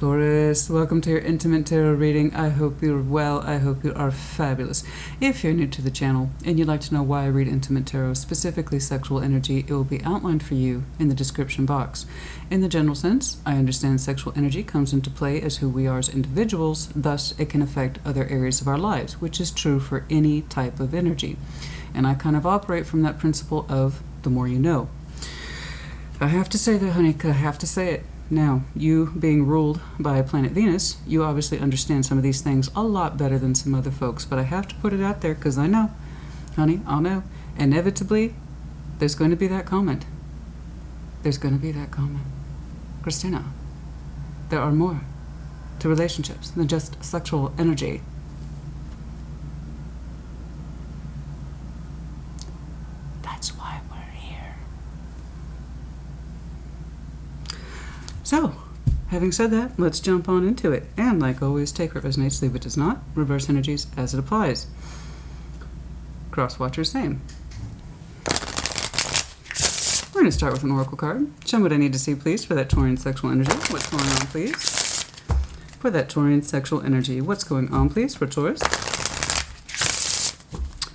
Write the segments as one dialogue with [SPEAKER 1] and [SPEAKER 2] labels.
[SPEAKER 1] Taurus, welcome to your intimate tarot reading. I hope you're well. I hope you are fabulous. If you're new to the channel and you'd like to know why I read intimate tarot, specifically sexual energy, it will be outlined for you in the description box. In the general sense, I understand sexual energy comes into play as who we are as individuals, thus it can affect other areas of our lives, which is true for any type of energy. And I kind of operate from that principle of the more you know. I have to say that, honey, I have to say it. Now, you being ruled by planet Venus, you obviously understand some of these things a lot better than some other folks, but I have to put it out there because I know, honey, I'll know. Inevitably, there's going to be that comment. There's going to be that comment. Christina, there are more to relationships than just sexual energy. That's why we're here. So, having said that, let's jump on into it. And like always, take what resonates, leave what does not. Reverse energies as it applies. Cross watchers, same. We're going to start with an oracle card. Show me what I need to see, please, for that Taurian sexual energy. What's going on, please? For that Taurian sexual energy. What's going on, please, for Taurus?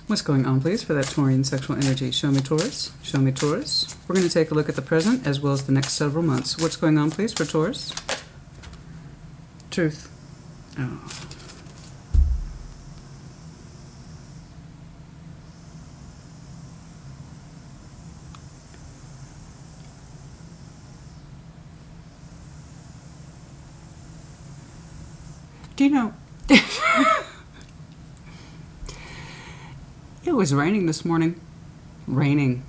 [SPEAKER 1] What's going on, please, for that Taurian sexual energy? Show me Taurus. Show me Taurus. We're going to take a look at the present as well as the next several months. What's going on, please, for Taurus? Truth. Oh. Do you know... It was raining this morning. Raining.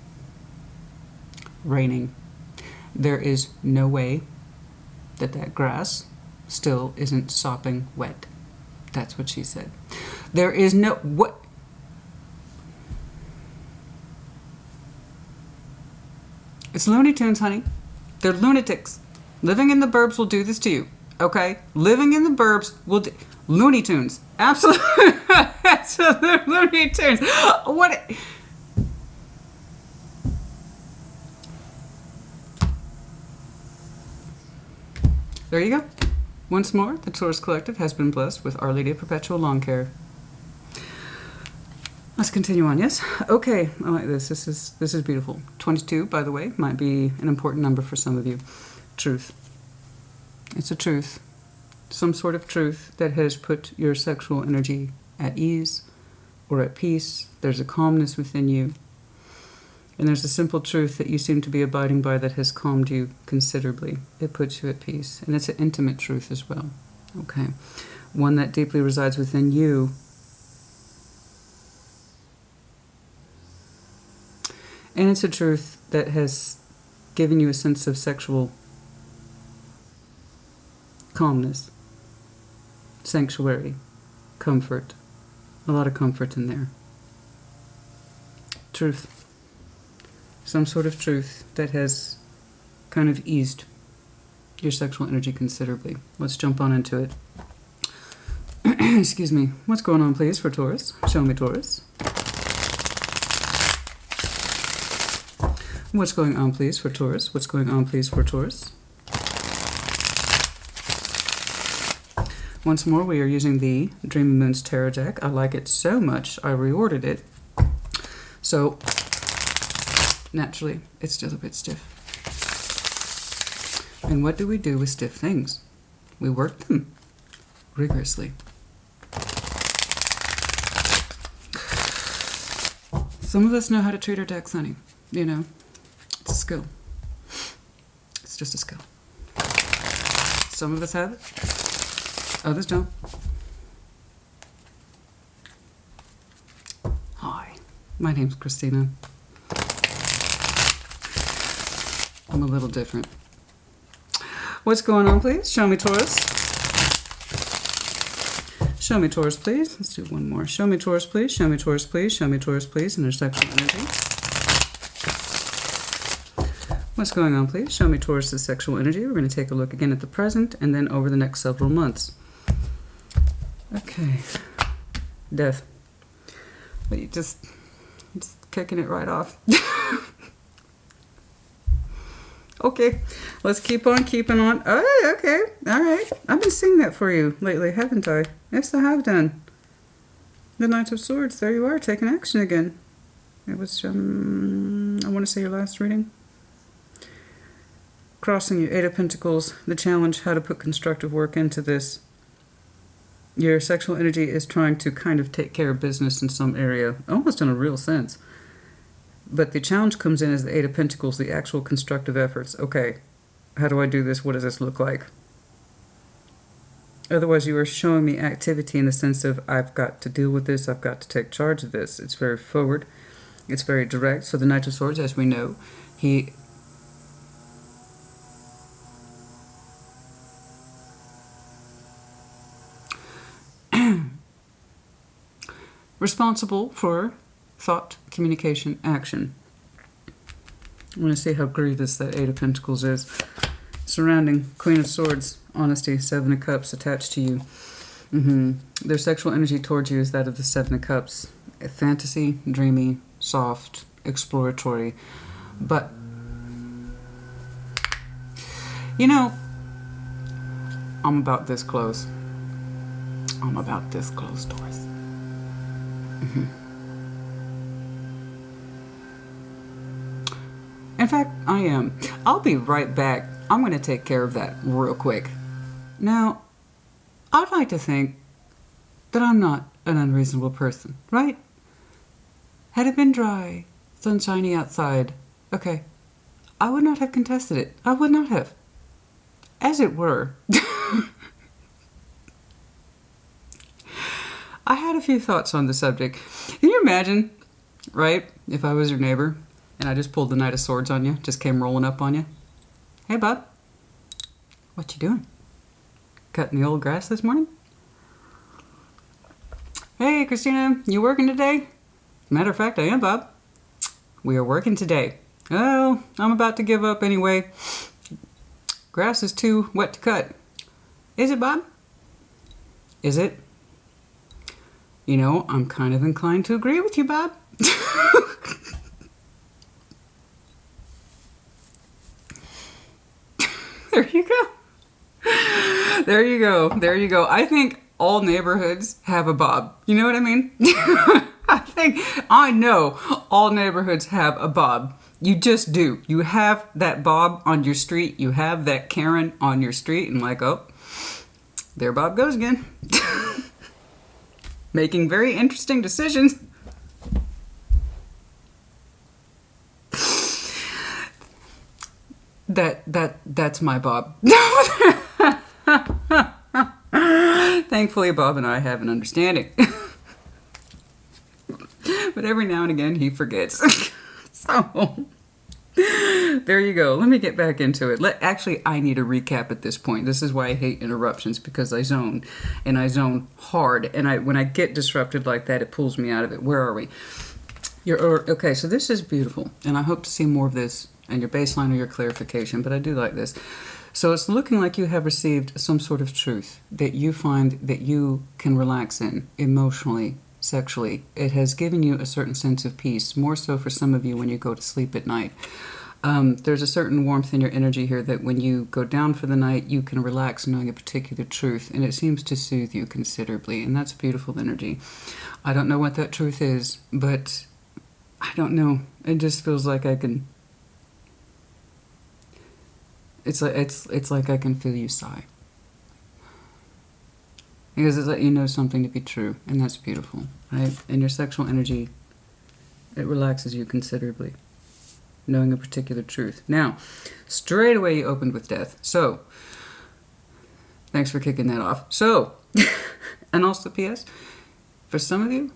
[SPEAKER 1] There is no way that grass still isn't sopping wet. That's what she said. There is no... What? It's Looney Tunes, honey. They're lunatics. Living in the burbs will do this to you. Okay? Living in the burbs will do... Looney Tunes. Absolutely. Absolute Looney Tunes. What? There you go. Once more, the Taurus Collective has been blessed with Our Lady of Perpetual Lawn Care. Let's continue on, yes? Okay, I like this. This is beautiful. 22, by the way, might be an important number for some of you. Truth. It's a truth. Some sort of truth that has put your sexual energy at ease or at peace. There's a calmness within you. And there's a simple truth that you seem to be abiding by that has calmed you considerably. It puts you at peace. And it's an intimate truth as well. Okay. One that deeply resides within you. And it's a truth that has given you a sense of sexual calmness. Sanctuary, comfort, a lot of comfort in there. Truth, some sort of truth that has kind of eased your sexual energy considerably. Let's jump on into it. Excuse me. What's going on, please, for Taurus? Show me Taurus. What's going on, please, for Taurus? What's going on, please, for Taurus? Once more, we are using the Dream of Moons Tarot deck. I like it so much, I reordered it. So, naturally, it's still a bit stiff. And what do we do with stiff things? We work them rigorously. Some of us know how to treat our decks, honey. You know, it's a skill. It's just a skill. Some of us have it. Others don't. Hi, my name's Christina. I'm a little different. What's going on, please? Show me Taurus. Show me Taurus, please. Let's do one more. Show me Taurus, please. Show me Taurus, please. Show me Taurus, please. And their sexual energy. What's going on, please? Show me Taurus's sexual energy. We're going to take a look again at the present and then over the next several months. Okay. Death. But you just kicking it right off. Okay, let's keep on keeping on. Oh, okay. All right. I've been seeing that for you lately, haven't I? Yes, I have done. The Knight of Swords. There you are, taking action again. It was, I want to say your last reading. Crossing your Eight of Pentacles. The challenge, how to put constructive work into this. Your sexual energy is trying to kind of take care of business in some area, almost in a real sense. But the challenge comes in as the Eight of Pentacles, the actual constructive efforts. Okay, how do I do this? What does this look like? Otherwise, you are showing me activity in the sense of, I've got to deal with this, I've got to take charge of this. It's very forward, it's very direct. So the Knight of Swords, as we know, he... responsible for thought, communication, action. I want to see how grievous that Eight of Pentacles is. Surrounding Queen of Swords, honesty, Seven of Cups attached to you. Their sexual energy towards you is that of the Seven of Cups. Fantasy, dreamy, soft, exploratory. But, you know, I'm about this close. I'm about this close, Taurus. In fact, I am. I'll be right back. I'm going to take care of that real quick. Now, I'd like to think that I'm not an unreasonable person, right? Had it been dry, sunshiny outside, okay, I would not have contested it. I would not have. As it were. I had a few thoughts on the subject. Can you imagine, right, if I was your neighbor and I just pulled the Knight of Swords on you, just came rolling up on you? Hey, bud, what you doing? Cutting the old grass this morning? Hey, Christina, you working today? Matter of fact, I am, Bob. We are working today. Oh, I'm about to give up anyway. Grass is too wet to cut. Is it, Bob? Is it? You know, I'm kind of inclined to agree with you, Bob. There you go. There you go. There you go. I think all neighborhoods have a Bob. You know what I mean? I know all neighborhoods have a Bob. You just do. You have that Bob on your street. You have that Karen on your street. And like, oh, there Bob goes again. Making very interesting decisions. That's my Bob. Thankfully, Bob and I have an understanding. But every now and again, he forgets. So, there you go. Let me get back into it. Actually, I need a recap at this point. This is why I hate interruptions, because I zone, and I zone hard. And when I get disrupted like that, it pulls me out of it. Where are we? Okay, so this is beautiful, and I hope to see more of this and your baseline or your clarification, but I do like this. So it's looking like you have received some sort of truth that you find that you can relax in emotionally, sexually. It has given you a certain sense of peace, more so for some of you when you go to sleep at night. There's a certain warmth in your energy here that when you go down for the night, you can relax knowing a particular truth, and it seems to soothe you considerably, and that's beautiful energy. I don't know what that truth is, but I don't know. It just feels like I can... It's like I can feel you sigh. Because it's like you know something to be true, and that's beautiful, right? And your sexual energy, it relaxes you considerably, knowing a particular truth. Now, straight away you opened with death. So, thanks for kicking that off. So, and also P.S., for some of you,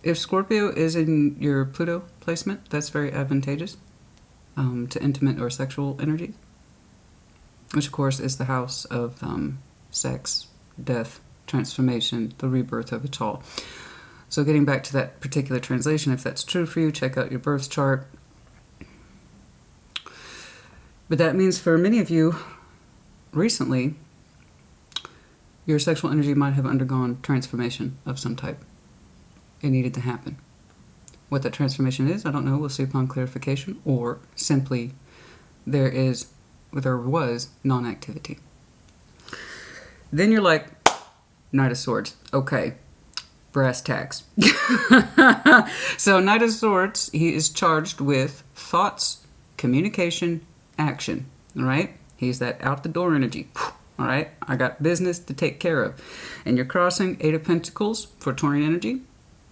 [SPEAKER 1] if Scorpio is in your Pluto placement, that's very advantageous to intimate or sexual energy, which of course is the house of sex, death, transformation, the rebirth of it all. So getting back to that particular translation, if that's true for you, check out your birth chart. But that means for many of you, recently, your sexual energy might have undergone transformation of some type. It needed to happen. What that transformation is, I don't know. We'll see upon clarification. Or simply there was non-activity. Then you're like, Knight of Swords. Okay, brass tacks. So Knight of Swords, he is charged with thoughts, communication, action. All right? He's that out the door energy. All right? I got business to take care of. And you're crossing Eight of Pentacles for Taurian energy.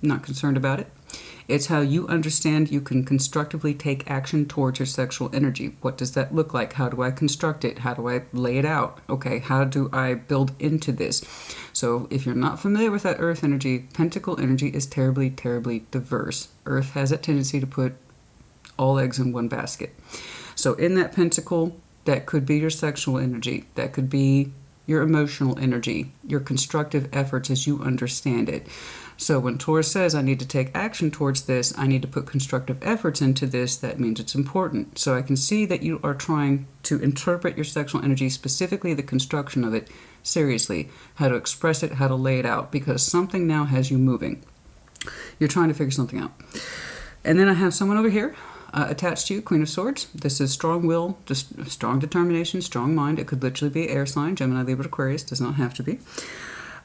[SPEAKER 1] Not concerned about it. It's how you understand you can constructively take action towards your sexual energy. What does that look like? How do I construct it? How do I lay it out? Okay, how do I build into this? So if you're not familiar with that earth energy, pentacle energy is terribly, terribly diverse. Earth has a tendency to put all eggs in one basket. So in that pentacle, that could be your sexual energy. That could be your emotional energy, your constructive efforts as you understand it. So when Taurus says, I need to take action towards this, I need to put constructive efforts into this, that means it's important. So I can see that you are trying to interpret your sexual energy, specifically the construction of it, seriously. How to express it, how to lay it out, because something now has you moving. You're trying to figure something out. And then I have someone over here attached to you, Queen of Swords. This is strong will, just strong determination, strong mind. It could literally be air sign, Gemini, Libra, Aquarius, does not have to be.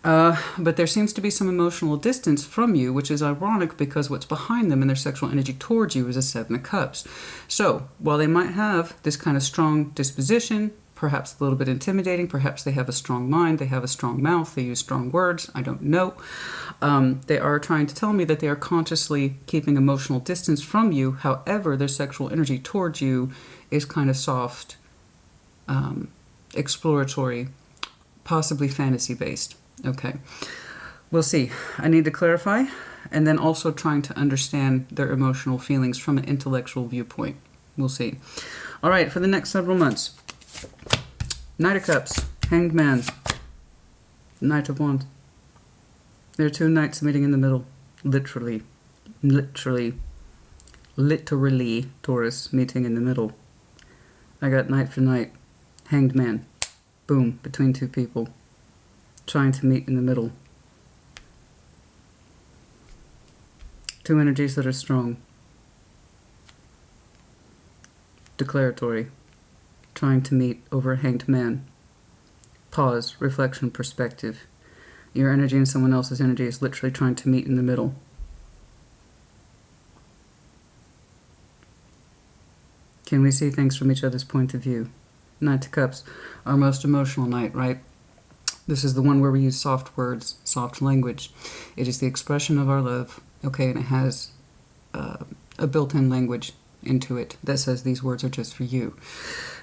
[SPEAKER 1] But there seems to be some emotional distance from you, which is ironic because what's behind them and their sexual energy towards you is a Seven of Cups. So while they might have this kind of strong disposition, perhaps a little bit intimidating, perhaps they have a strong mind, they have a strong mouth, they use strong words, I don't know. They are trying to tell me that they are consciously keeping emotional distance from you. However, their sexual energy towards you is kind of soft, exploratory, possibly fantasy-based. Okay, we'll see. I need to clarify, and then also trying to understand their emotional feelings from an intellectual viewpoint. We'll see. All right, for the next several months. Knight of Cups, Hanged Man, Knight of Wands. There are two knights meeting in the middle. Literally, Taurus meeting in the middle. I got Knight for Knight, Hanged Man. Boom, between two people. Trying to meet in the middle. Two energies that are strong. Declaratory. Trying to meet over a Hanged Man. Pause, reflection, perspective. Your energy and someone else's energy is literally trying to meet in the middle. Can we see things from each other's point of view? Knight of Cups, our most emotional knight, right? This is the one where we use soft words, soft language. It is the expression of our love, okay, and it has a built-in language into it that says these words are just for you.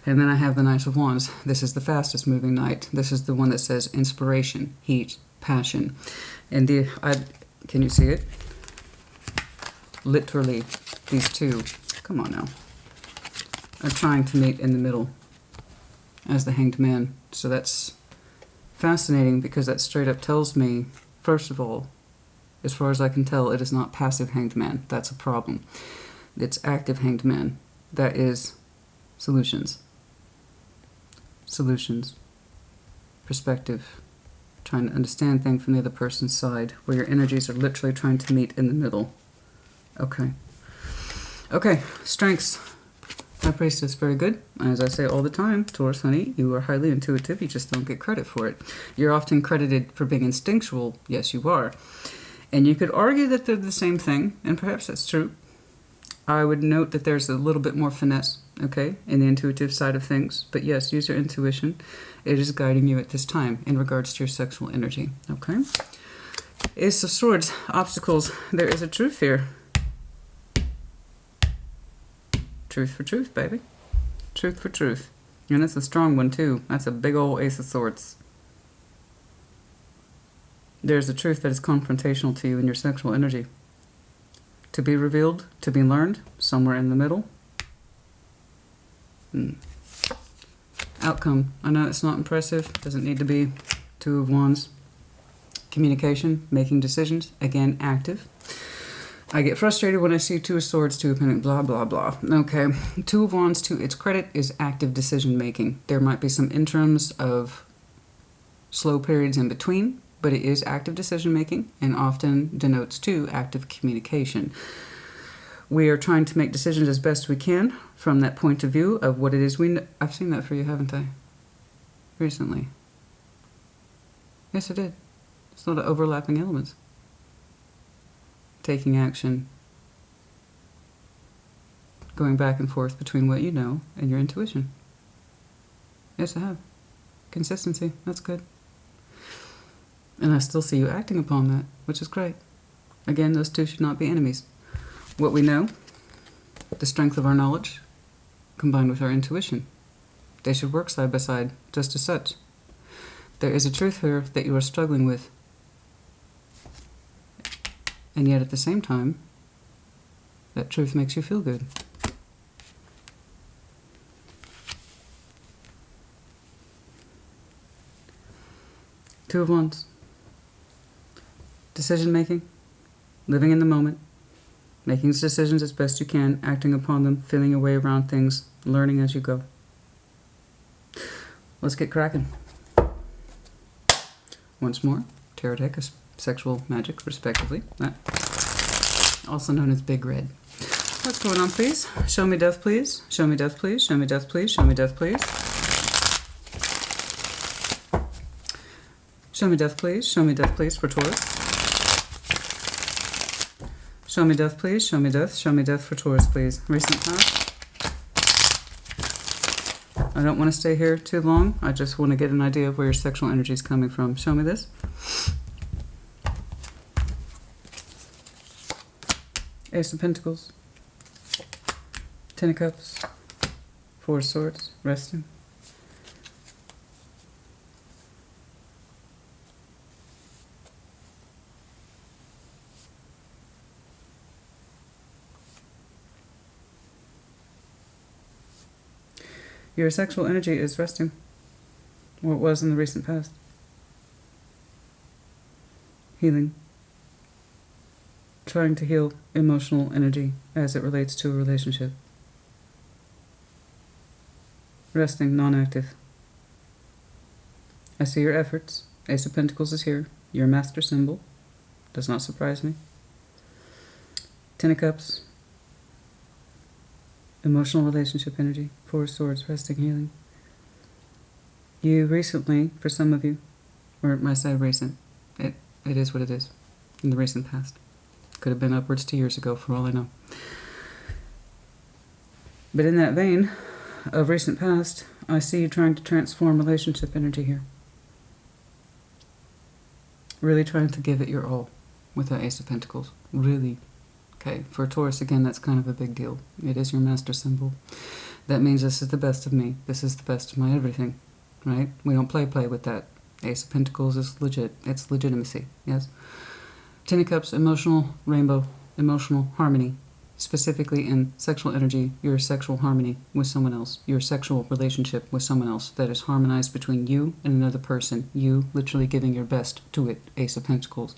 [SPEAKER 1] And then I have the Knight of Wands. This is the fastest moving knight. This is the one that says inspiration, heat, passion. And can you see it? Literally, these two, come on now, are trying to meet in the middle as the Hanged Man. So that's fascinating because that straight up tells me, first of all, as far as I can tell, it is not passive Hanged Man. That's a problem. It's active Hanged Man. That is solutions. Solutions. Perspective. Trying to understand things from the other person's side, where your energies are literally trying to meet in the middle. Okay. Okay, strengths. High Priestess, very good. As I say all the time, Taurus, honey, you are highly intuitive. You just don't get credit for it. You're often credited for being instinctual. Yes, you are. And you could argue that they're the same thing, and perhaps that's true. I would note that there's a little bit more finesse, okay, in the intuitive side of things. But yes, use your intuition. It is guiding you at this time in regards to your sexual energy, okay? Ace of Swords, obstacles. There is a truth here. Truth for truth, baby. Truth for truth. And that's a strong one, too. That's a big old Ace of Swords. There's a truth that is confrontational to you in your sexual energy. To be revealed, to be learned, somewhere in the middle. Outcome. I know it's not impressive. Doesn't need to be. Two of Wands. Communication, making decisions. Again, active. I get frustrated when I see Two of Swords, Two of Pentacles, blah, blah, blah. Okay. Two of Wands, to its credit, is active decision making. There might be some interims of slow periods in between, but it is active decision making and often denotes, too, active communication. We are trying to make decisions as best we can from that point of view of what it is we know. I've seen that for you, haven't I? Recently. Yes, I did. It's a lot of overlapping elements. Taking action. Going back and forth between what you know and your intuition. Yes, I have. Consistency. That's good. And I still see you acting upon that, which is great. Again, those two should not be enemies. What we know, the strength of our knowledge, combined with our intuition, they should work side by side, just as such. There is a truth here that you are struggling with. And yet at the same time, that truth makes you feel good. Two of Wands. Decision making, living in the moment, making decisions as best you can, acting upon them, feeling your way around things, learning as you go. Let's get cracking. Once more, tarot deck is sexual magic, respectively. Also known as Big Red. What's going on, please? Show me death, please. Show me death, please. Show me death, please. Show me death, please. Show me death, please. Show me death, please, for Taurus. Show me death, please. Show me death. Show me death for Taurus, please. Recent past. I don't want to stay here too long. I just want to get an idea of where your sexual energy is coming from. Show me this. Ace of Pentacles. Ten of Cups. Four of Swords. Resting. Your sexual energy is resting, or it was in the recent past. Healing. Trying to heal emotional energy as it relates to a relationship. Resting, non-active. I see your efforts. Ace of Pentacles is here. Your master symbol. Does not surprise me. Ten of Cups. Emotional relationship energy. Four of Swords, resting, healing. You recently, for some of you, or I say recent, it is what it is, in the recent past. Could have been upwards to years ago, for all I know. But in that vein of recent past, I see you trying to transform relationship energy here. Really trying to give it your all with that Ace of Pentacles. Really. Okay, for Taurus, again, that's kind of a big deal. It is your master symbol. That means this is the best of me. This is the best of my everything, right? We don't play with that. Ace of Pentacles is legit. It's legitimacy, yes? Ten of Cups, emotional rainbow, emotional harmony. Specifically in sexual energy, your sexual harmony with someone else. Your sexual relationship with someone else that is harmonized between you and another person. You literally giving your best to it, Ace of Pentacles.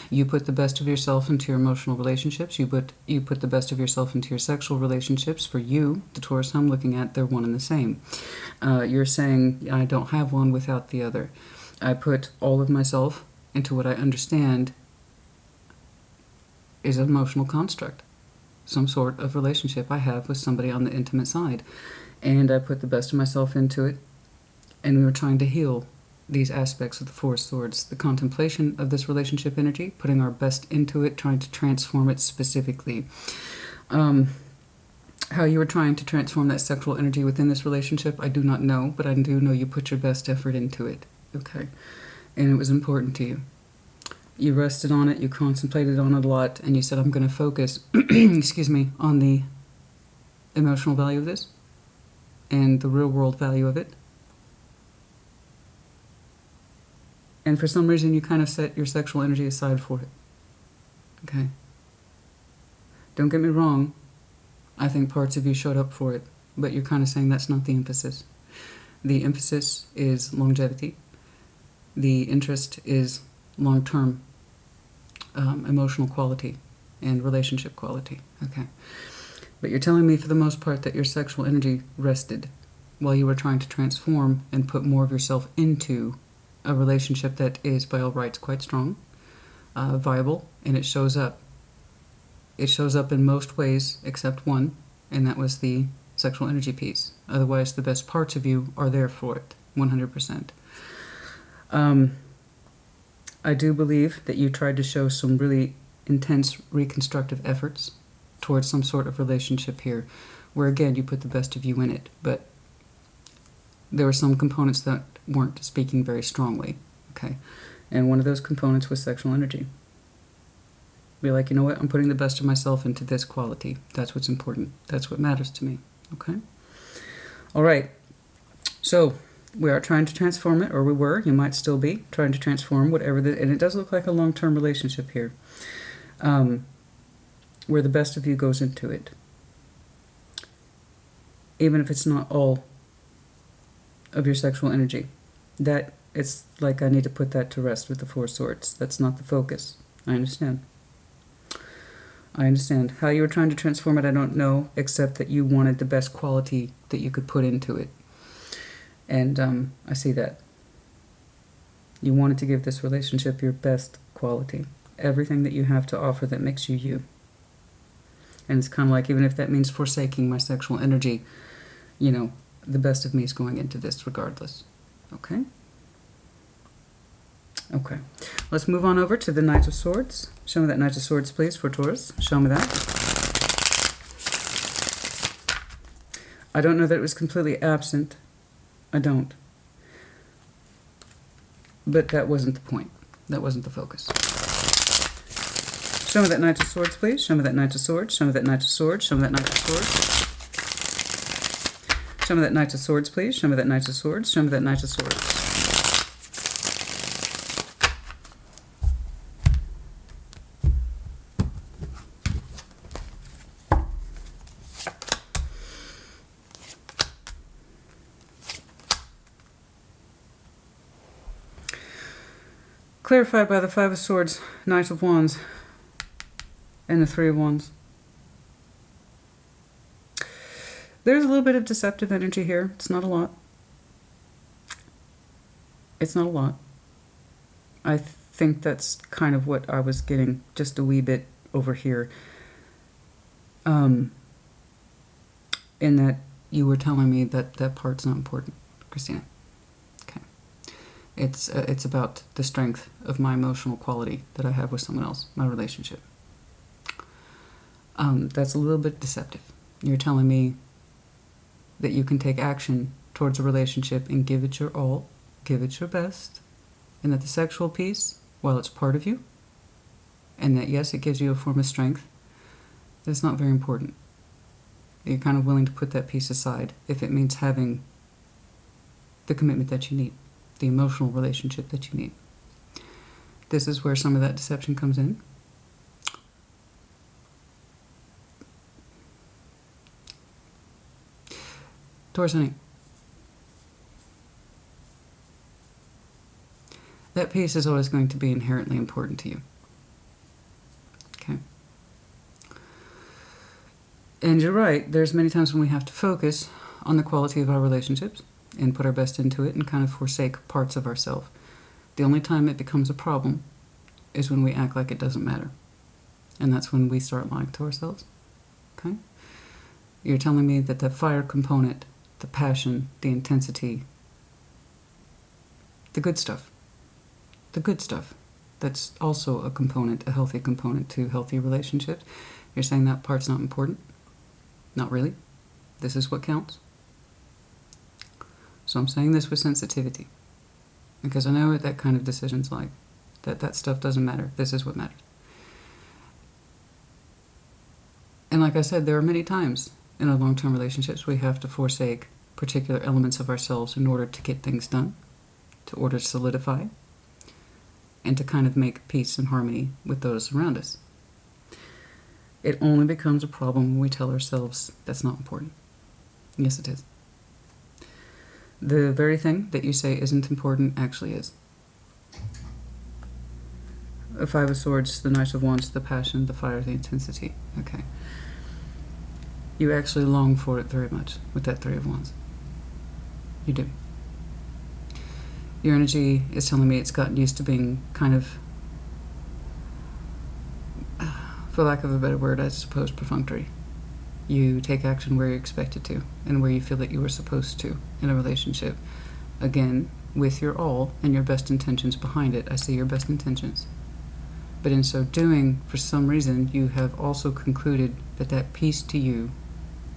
[SPEAKER 1] You put the best of yourself into your emotional relationships. You put the best of yourself into your sexual relationships. For you, the Taurus I'm looking at, they're one and the same. You're saying, I don't have one without the other. I put all of myself into what I understand is an emotional construct. Some sort of relationship I have with somebody on the intimate side. And I put the best of myself into it. And we were trying to heal these aspects of the Four of Swords. The contemplation of this relationship energy, putting our best into it, trying to transform it specifically. How you were trying to transform that sexual energy within this relationship, I do not know. But I do know you put your best effort into it. Okay. And it was important to you. You rested on it, you contemplated on it a lot, and you said, I'm going to focus, excuse me, on the emotional value of this and the real world value of it. And for some reason, you kind of set your sexual energy aside for it. Okay? Don't get me wrong. I think parts of you showed up for it, but you're kind of saying that's not the emphasis. The emphasis is longevity. The interest is long-term emotional quality and relationship quality. Okay. But you're telling me for the most part that your sexual energy rested while you were trying to transform and put more of yourself into a relationship that is, by all rights, quite strong, viable, and it shows up It shows up in most ways except one, and that was the sexual energy piece. Otherwise, the best parts of you are there for it, 100%. I do believe that you tried to show some really intense reconstructive efforts towards some sort of relationship here, where again, you put the best of you in it, but there were some components that weren't speaking very strongly, okay? And one of those components was sexual energy. Be like, you know what, I'm putting the best of myself into this quality. That's what's important. That's what matters to me, okay? All right, so we are trying to transform it, or we were, you might still be, trying to transform whatever, and it does look like a long-term relationship here, where the best of you goes into it. Even if it's not all of your sexual energy. That, it's like I need to put that to rest with the Four Swords. That's not the focus. I understand. I understand. How you were trying to transform it, I don't know, except that you wanted the best quality that you could put into it. And I see that. You wanted to give this relationship your best quality. Everything that you have to offer that makes you you. And it's kind of like, even if that means forsaking my sexual energy, you know, the best of me is going into this regardless. Okay? Okay. Let's move on over to the Knight of Swords. Show me that Knight of Swords, please, for Taurus. Show me that. I don't know that it was completely absent. I don't. But that wasn't the point. That wasn't the focus. Show me that Knight of Swords, please. Show me that Knight of Swords. Show me that Knight of Swords. Show me that Knight of Swords. Show me that Knight of Swords, please. Show me that Knight of Swords. Show me that Knight of Swords. Clarified by the Five of Swords, Knight of Wands, and the Three of Wands. There's a little bit of deceptive energy here. It's not a lot. It's not a lot. I think that's kind of what I was getting, just a wee bit over here. In that you were telling me that that part's not important, Christina. Okay. It's about the strength of my emotional quality that I have with someone else, my relationship. That's a little bit deceptive. You're telling me that you can take action towards a relationship and give it your all, give it your best, and that the sexual piece, while it's part of you, and that yes, it gives you a form of strength, that's not very important. You're kind of willing to put that piece aside if it means having the commitment that you need, the emotional relationship that you need. This is where some of that deception comes in. Taurus, honey, that piece is always going to be inherently important to you. Okay? And you're right, there's many times when we have to focus on the quality of our relationships and put our best into it and kind of forsake parts of ourselves. The only time it becomes a problem is when we act like it doesn't matter. And that's when we start lying to ourselves. Okay? You're telling me that the fire component, the passion, the intensity, the good stuff, that's also a component, a healthy component to healthy relationships. You're saying that part's not important? Not really. This is what counts. So I'm saying this with sensitivity, because I know what that kind of decision's like. That stuff doesn't matter. This is what matters. And like I said, there are many times in our long-term relationships we have to forsake particular elements of ourselves in order to get things done, to order to solidify, and to kind of make peace and harmony with those around us. It only becomes a problem when we tell ourselves that's not important. Yes, it is. The very thing that you say isn't important actually is. The Five of Swords, the Knight of Wands, the passion, the fire, the intensity. Okay. You actually long for it very much with that Three of Wands. You do. Your energy is telling me it's gotten used to being kind of for lack of a better word, I suppose perfunctory. You take action where you're expected to and where you feel that you were supposed to in a relationship. Again, with your all and your best intentions behind it. I see your best intentions. But in so doing, for some reason, you have also concluded that that piece to you,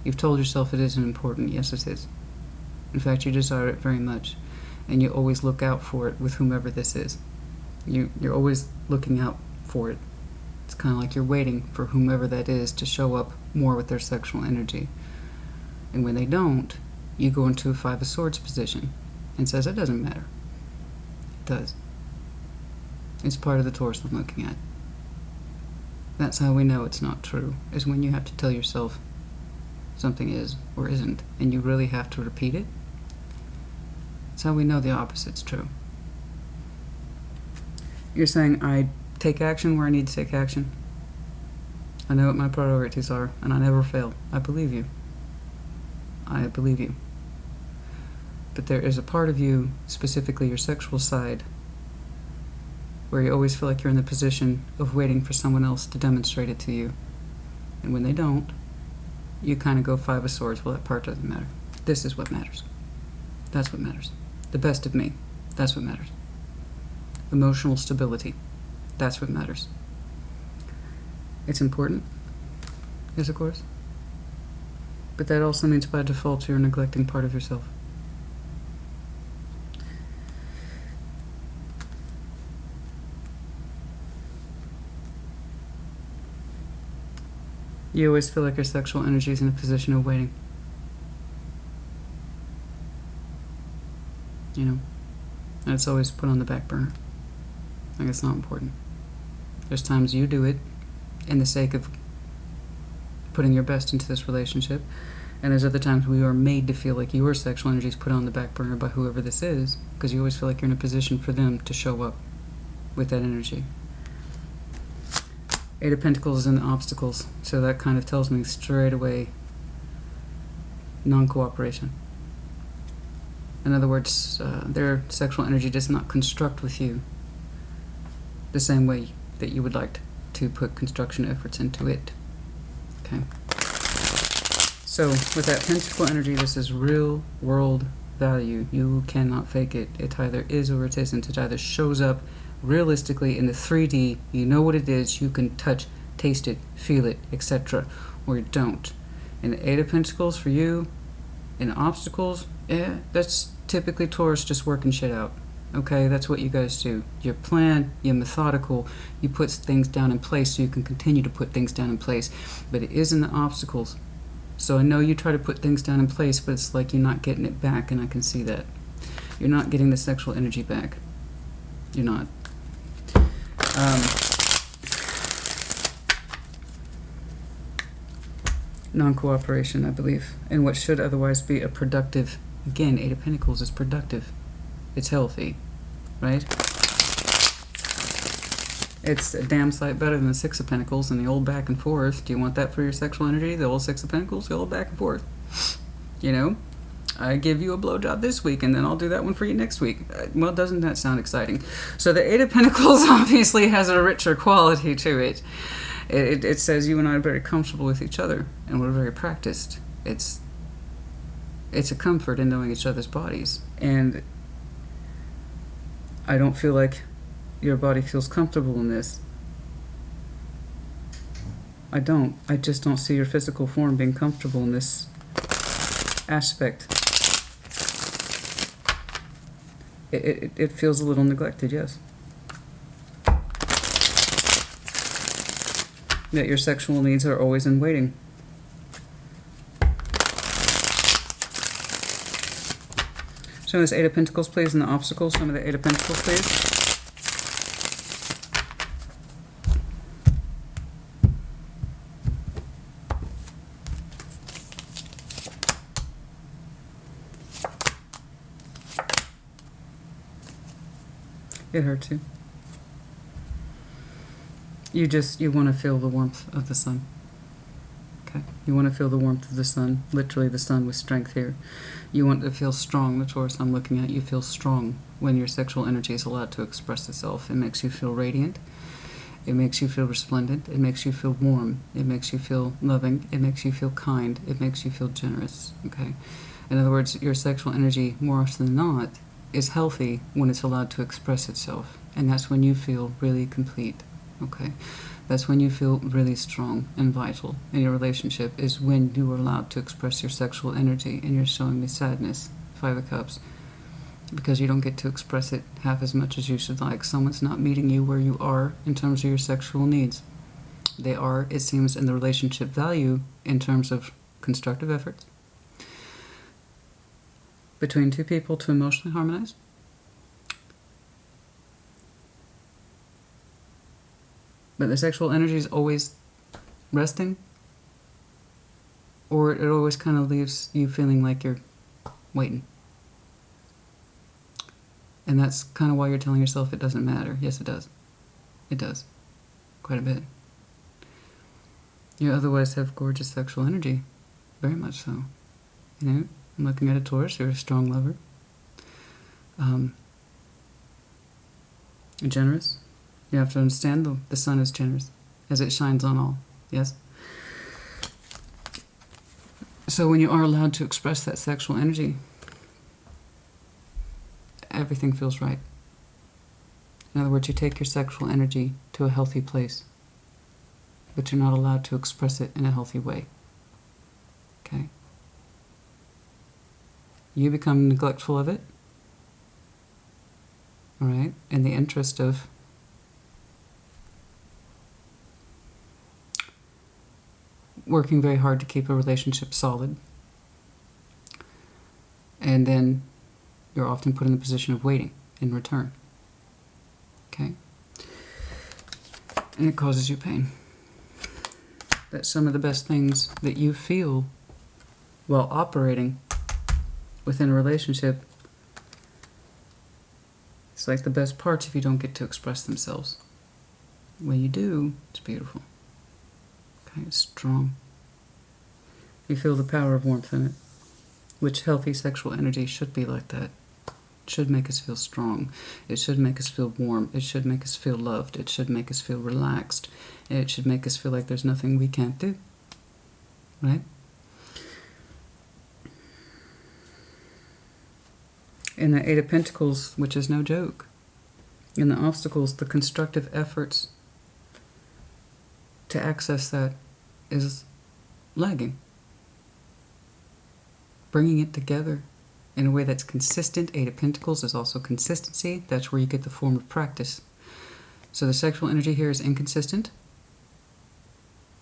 [SPEAKER 1] you've told yourself it isn't important. Yes, it is. In fact, you desire it very much. And you always look out for it with whomever this is. You're always looking out for it. It's kind of like you're waiting for whomever that is to show up more with their sexual energy. And when they don't, you go into a Five of Swords position and says, it doesn't matter. It does. It's part of the Taurus I'm looking at. That's how we know it's not true, is when you have to tell yourself something is or isn't, and you really have to repeat it. That's how we know the opposite's true. You're saying, I take action where I need to take action. I know what my priorities are, and I never fail. I believe you. I believe you. But there is a part of you, specifically your sexual side, where you always feel like you're in the position of waiting for someone else to demonstrate it to you. And when they don't, you kind of go Five of Swords. Well, that part doesn't matter. This is what matters. That's what matters. The best of me. That's what matters. Emotional stability. That's what matters. It's important. Yes, of course. But that also means by default you're neglecting part of yourself. You always feel like your sexual energy is in a position of waiting. You know? And it's always put on the back burner. Like it's not important. There's times you do it in the sake of putting your best into this relationship, and there's other times we are made to feel like your sexual energy is put on the back burner by whoever this is, because you always feel like you're in a position for them to show up with that energy. Eight of Pentacles and the obstacles, so that kind of tells me straight away non-cooperation. In other words, their sexual energy does not construct with you the same way that you would like to put construction efforts into it. Okay. So with that Pentacle energy, this is real world value. You cannot fake it. It either is or it isn't. It either shows up realistically in the 3D, you know what it is, you can touch, taste it, feel it, etc., or you don't. And the Eight of Pentacles for you, and obstacles, yeah, that's typically Taurus just working shit out. Okay, that's what you guys do. You plan, you're methodical, you put things down in place so you can continue to put things down in place. But it is in the obstacles. So I know you try to put things down in place, but it's like you're not getting it back, and I can see that. You're not getting the sexual energy back. You're not. Non-cooperation, I believe, in what should otherwise be a productive, again, Eight of Pentacles is productive. It's healthy, right? It's a damn sight better than the Six of Pentacles and the old back and forth. Do you want that for your sexual energy? The old Six of Pentacles, the old back and forth. You know? I give you a blowjob this week, and then I'll do that one for you next week. Well, doesn't that sound exciting? So the Eight of Pentacles obviously has a richer quality to it. It says you and I are very comfortable with each other, and we're very practiced. It's a comfort in knowing each other's bodies, and I don't feel like your body feels comfortable in this. I don't. I just don't see your physical form being comfortable in this aspect. It feels a little neglected, yes. That your sexual needs are always in waiting. Show this Eight of Pentacles, please, and the obstacles. Some of the Eight of Pentacles, please. It hurts you. You want to feel the warmth of the sun. Okay? You want to feel the warmth of the sun. Literally the sun with strength here. You want to feel strong. The Taurus I'm looking at, you feel strong when your sexual energy is allowed to express itself. It makes you feel radiant. It makes you feel resplendent. It makes you feel warm. It makes you feel loving. It makes you feel kind. It makes you feel generous, okay? In other words, your sexual energy, more often than not, is healthy when it's allowed to express itself. And that's when you feel really complete, okay? That's when you feel really strong and vital in your relationship, is when you are allowed to express your sexual energy. And you're showing me sadness, Five of Cups, because you don't get to express it half as much as you should like. Someone's not meeting you where you are in terms of your sexual needs. They are, it seems, in the relationship value in terms of constructive efforts between two people to emotionally harmonize. But the sexual energy is always resting, or it always kind of leaves you feeling like you're waiting. And that's kind of why you're telling yourself it doesn't matter. Yes, it does. It does. Quite a bit. You otherwise have gorgeous sexual energy. Very much so. You know, I'm looking at a Taurus. You're a strong lover. Generous. You have to understand the sun is generous as it shines on all. Yes? So when you are allowed to express that sexual energy, everything feels right. In other words, you take your sexual energy to a healthy place, but you're not allowed to express it in a healthy way. Okay? You become neglectful of it, all right, in the interest of working very hard to keep a relationship solid. And then you're often put in the position of waiting in return. Okay? And it causes you pain. That some of the best things that you feel while operating within a relationship, it's like the best parts if you don't get to express themselves. When you do, it's beautiful. Okay, it's strong. You feel the power of warmth in it, which healthy sexual energy should be like that. It should make us feel strong. It should make us feel warm. It should make us feel loved. It should make us feel relaxed. And it should make us feel like there's nothing we can't do. Right? And the Eight of Pentacles, which is no joke. And the obstacles, the constructive efforts to access that is lagging. Bringing it together in a way that's consistent. Eight of Pentacles is also consistency. That's where you get the form of practice. So the sexual energy here is inconsistent,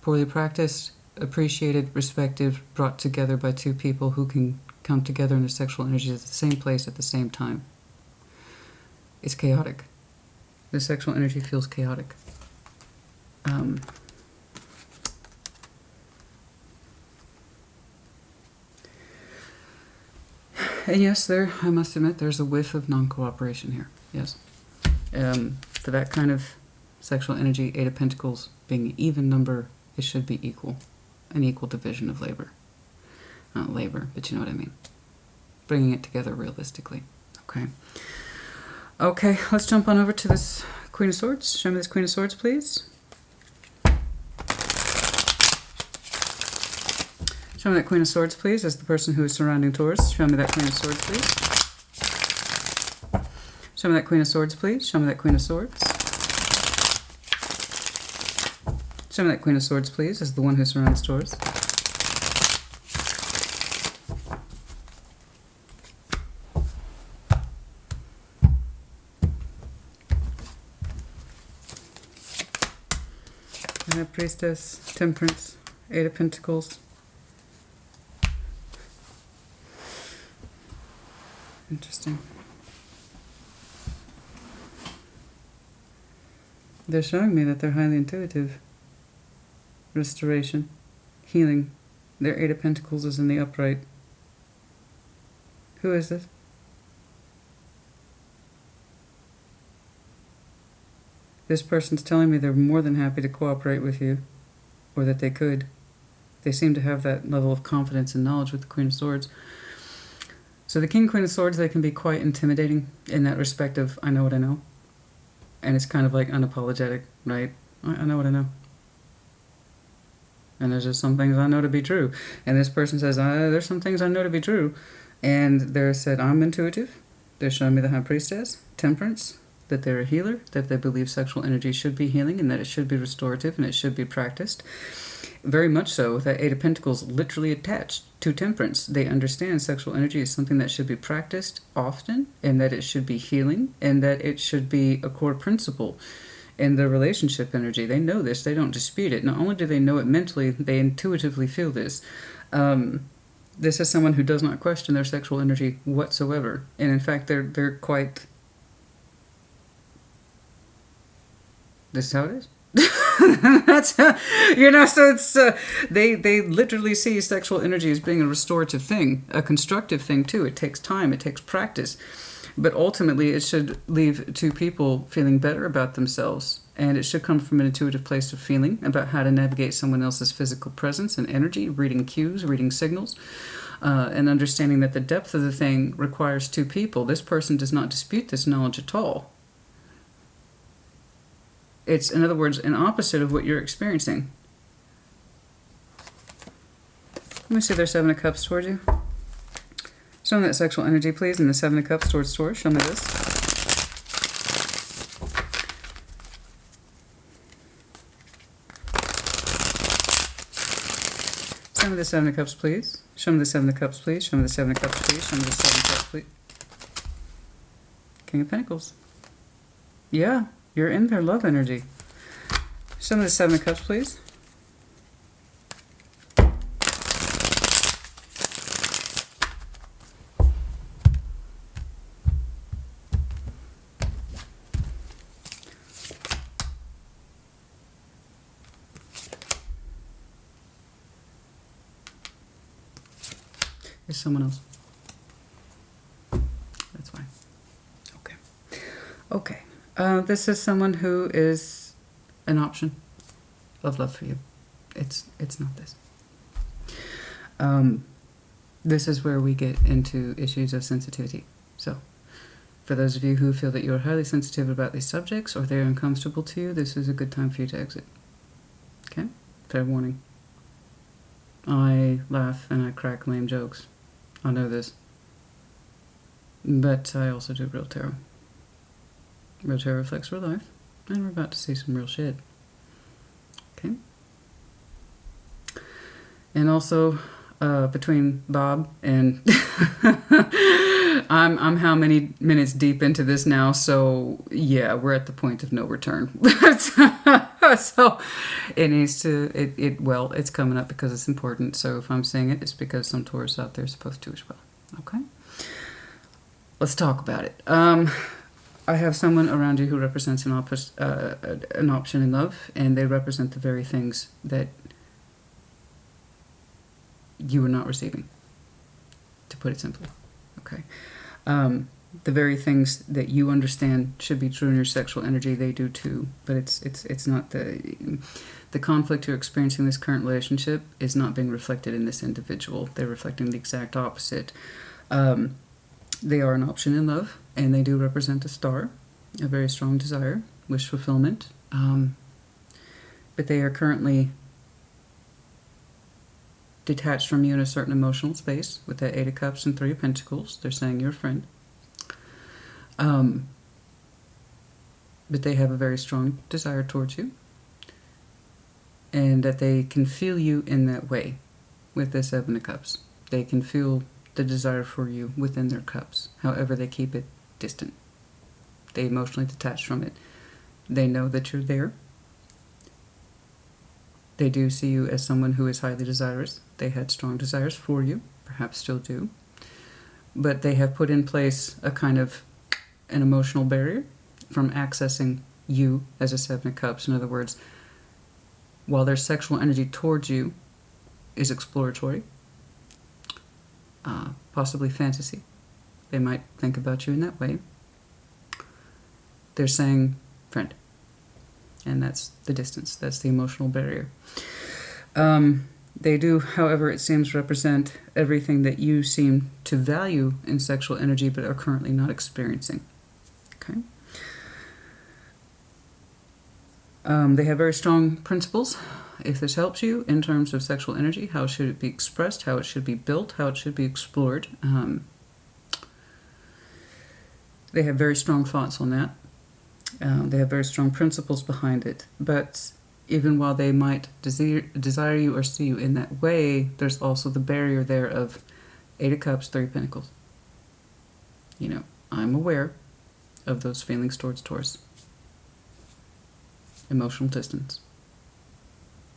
[SPEAKER 1] poorly practiced, appreciated, respected, brought together by two people who can come together in their sexual energy at the same place at the same time. It's chaotic. The sexual energy feels chaotic. And yes, I must admit, there's a whiff of non-cooperation here. Yes. For that kind of sexual energy, Eight of Pentacles being an even number, it should be equal. An equal division of labor. Not labor, but you know what I mean. Bringing it together realistically. Okay. Okay, let's jump on over to this Queen of Swords. Show me this Queen of Swords, please. Show me that Queen of Swords, please, as the person who is surrounding Taurus. Show me that Queen of Swords, please. Show me that Queen of Swords, please. Show me that Queen of Swords. Show me that Queen of Swords, please, as the one who surrounds Taurus. I have Priestess, Temperance, Eight of Pentacles. Interesting. They're showing me that they're highly intuitive. Restoration, healing. Their Eight of Pentacles is in the upright. Who is this? This person's telling me they're more than happy to cooperate with you, or that they could. They seem to have that level of confidence and knowledge with the Queen of Swords. So the King, Queen of Swords, they can be quite intimidating in that respect of, I know what I know. And it's kind of like unapologetic, right? I know what I know. And there's just some things I know to be true. And this person says, there's some things I know to be true. And they're said, I'm intuitive. They're showing me the High Priestess, Temperance, that they're a healer, that they believe sexual energy should be healing and that it should be restorative and it should be practiced. Very much so, with that Eight of Pentacles literally attached to Temperance. They understand sexual energy is something that should be practiced often and that it should be healing and that it should be a core principle in the relationship energy. They know this. They don't dispute it. Not only do they know it mentally, they intuitively feel this. This is someone who does not question their sexual energy whatsoever. And in fact, they're quite... This is how it is. That's so it's they literally see sexual energy as being a restorative thing, a constructive thing too. It takes time, it takes practice, but ultimately it should leave two people feeling better about themselves, and it should come from an intuitive place of feeling about how to navigate someone else's physical presence and energy, reading cues, reading signals, and understanding that the depth of the thing requires two people. This person does not dispute this knowledge at all. It's, in other words, an opposite of what you're experiencing. Let me see their Seven of Cups towards you. Show me that sexual energy, please, and the Seven of Cups towards Taurus. Show me this. Show me the Seven of Cups, please. Show me the Seven of Cups, please. Show me the Seven of Cups, please. Show me the Seven of Cups, please. King of Pentacles. Yeah. You're in their love energy. Show me the Seven of Cups, please. There's someone else. That's fine. Okay. Okay. This is someone who is an option of love for you. It's not this. This is where we get into issues of sensitivity. So, for those of you who feel that you're highly sensitive about these subjects or they're uncomfortable to you, this is a good time for you to exit. Okay? Fair warning. I laugh and I crack lame jokes. I know this. But I also do real tarot. Real tarot reflects real life, and we're about to see some real shit. Okay? And also, between Bob and... I'm how many minutes deep into this now, so yeah, we're at the point of no return. So it needs to... Well, it's coming up because it's important, so if I'm saying it, it's because some Taurus out there is supposed to as well. Okay? Let's talk about it. I have someone around you who represents an option in love, and they represent the very things that you are not receiving, to put it simply. Okay, the very things that you understand should be true in your sexual energy, they do too. But it's not the conflict you're experiencing in this current relationship is not being reflected in this individual. They're reflecting the exact opposite. They are an option in love, and they do represent a star, a very strong desire, wish fulfillment. But they are currently detached from you in a certain emotional space with that Eight of Cups and Three of Pentacles. They're saying you're a friend. But they have a very strong desire towards you, and that they can feel you in that way with the Seven of Cups. They can feel the desire for you within their cups. However, they keep it distant. They emotionally detach from it. They know that you're there. They do see you as someone who is highly desirous. They had strong desires for you, perhaps still do. But they have put in place a kind of an emotional barrier from accessing you as a Seven of Cups. In other words, while their sexual energy towards you is exploratory, possibly fantasy. They might think about you in that way. They're saying, friend. And that's the distance. That's the emotional barrier. They do, however, it seems, represent everything that you seem to value in sexual energy but are currently not experiencing. Okay? They have very strong principles. If this helps you in terms of sexual energy, how should it be expressed, how it should be built, how it should be explored. They have very strong thoughts on that. They have very strong principles behind it. But even while they might desire you or see you in that way, there's also the barrier there of 8 of Cups, 3 of Pentacles. You know, I'm aware of those feelings towards Taurus. Emotional distance.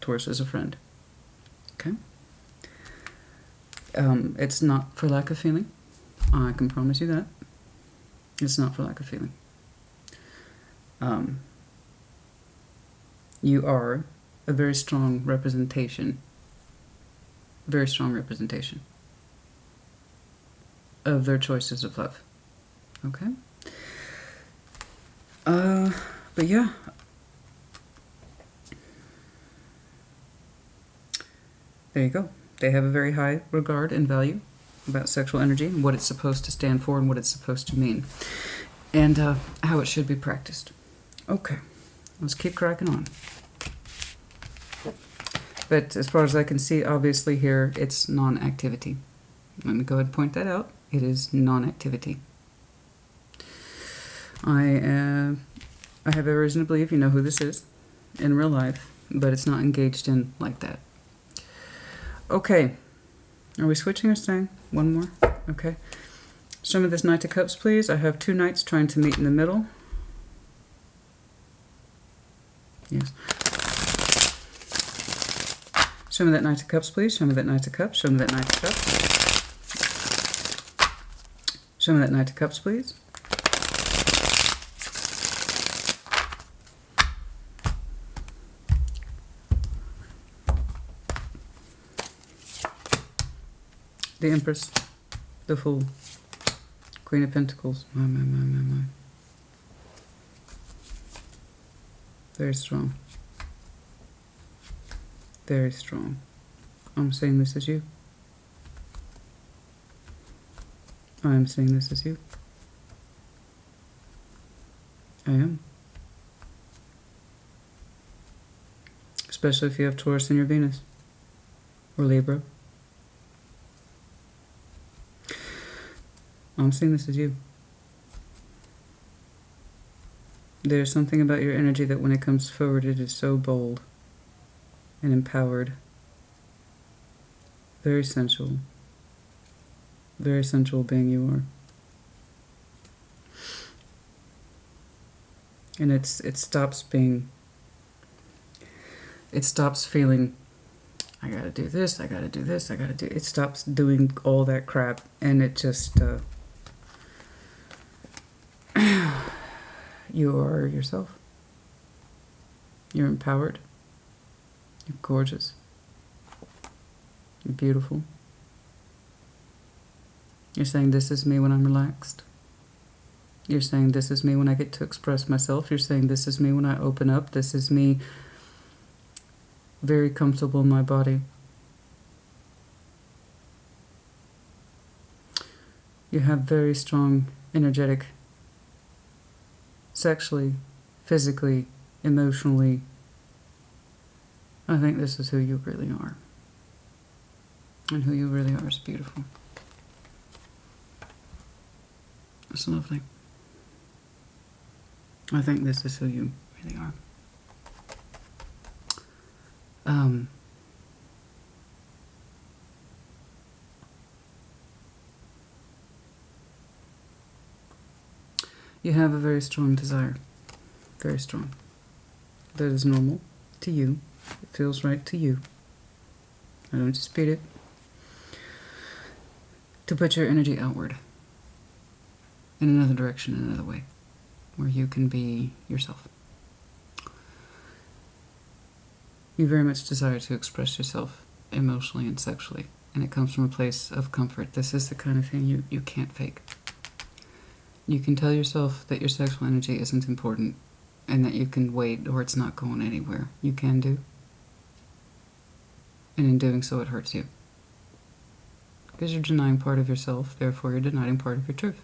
[SPEAKER 1] Taurus is a friend. Okay? It's not for lack of feeling. I can promise you that. It's not for lack of feeling. You are a very strong representation of their choices of love. Okay? But yeah. There you go. They have a very high regard and value about sexual energy and what it's supposed to stand for and what it's supposed to mean. And how it should be practiced. Okay. Let's keep cracking on. But as far as I can see, obviously here, it's non-activity. Let me go ahead and point that out. It is non-activity. I have every reason to believe you know who this is in real life, but it's not engaged in like that. Okay. Are we switching or staying? One more? Okay. Show me this Knight of Cups, please. I have 2 knights trying to meet in the middle. Yes. Show me that Knight of Cups, please. Show me that Knight of Cups. Show me that Knight of Cups. Show me that Knight of Cups, please. The Empress. The Fool. Queen of Pentacles. My. Very strong. Very strong. I'm saying this as you. I'm saying this as you. I am. Especially if you have Taurus in your Venus. Or Libra. I'm saying this as you. There's something about your energy that when it comes forward, it is so bold and empowered. Very sensual. Very sensual being you are. And it stops being, it stops feeling, I gotta do this, I gotta do this, I gotta do, it stops doing all that crap, and it just, you are yourself. You're empowered. You're gorgeous. You're beautiful. You're saying this is me when I'm relaxed. You're saying this is me when I get to express myself. You're saying this is me when I open up. This is me very comfortable in my body. You have very strong, energetic, sexually, physically, emotionally. I think this is who you really are. And who you really are is beautiful. It's lovely. I think this is who you really are. You have a very strong desire. Very strong. That is normal to you. It feels right to you. I don't dispute it. To put your energy outward. In another direction, in another way. Where you can be yourself. You very much desire to express yourself emotionally and sexually. And it comes from a place of comfort. This is the kind of thing you can't fake. You can tell yourself that your sexual energy isn't important and that you can wait or it's not going anywhere. You can do. And in doing so, it hurts you. Because you're denying part of yourself, therefore you're denying part of your truth.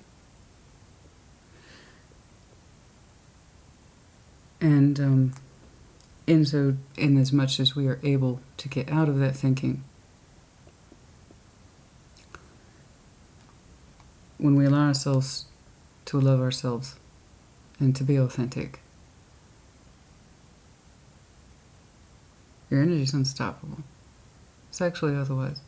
[SPEAKER 1] And in as much as we are able to get out of that thinking, when we allow ourselves to love ourselves and to be authentic, your energy is unstoppable. Sexually, otherwise.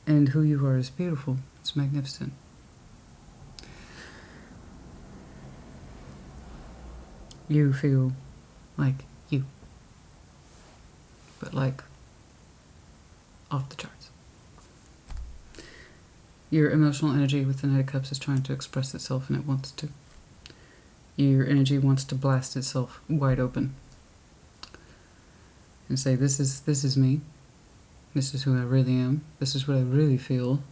[SPEAKER 1] And who you are is beautiful. It's magnificent. You feel like you. But like off the charts. Your emotional energy with the Knight of Cups is trying to express itself, and it wants to. Your energy wants to blast itself wide open and say, this is me. This is who I really am. This is what I really feel.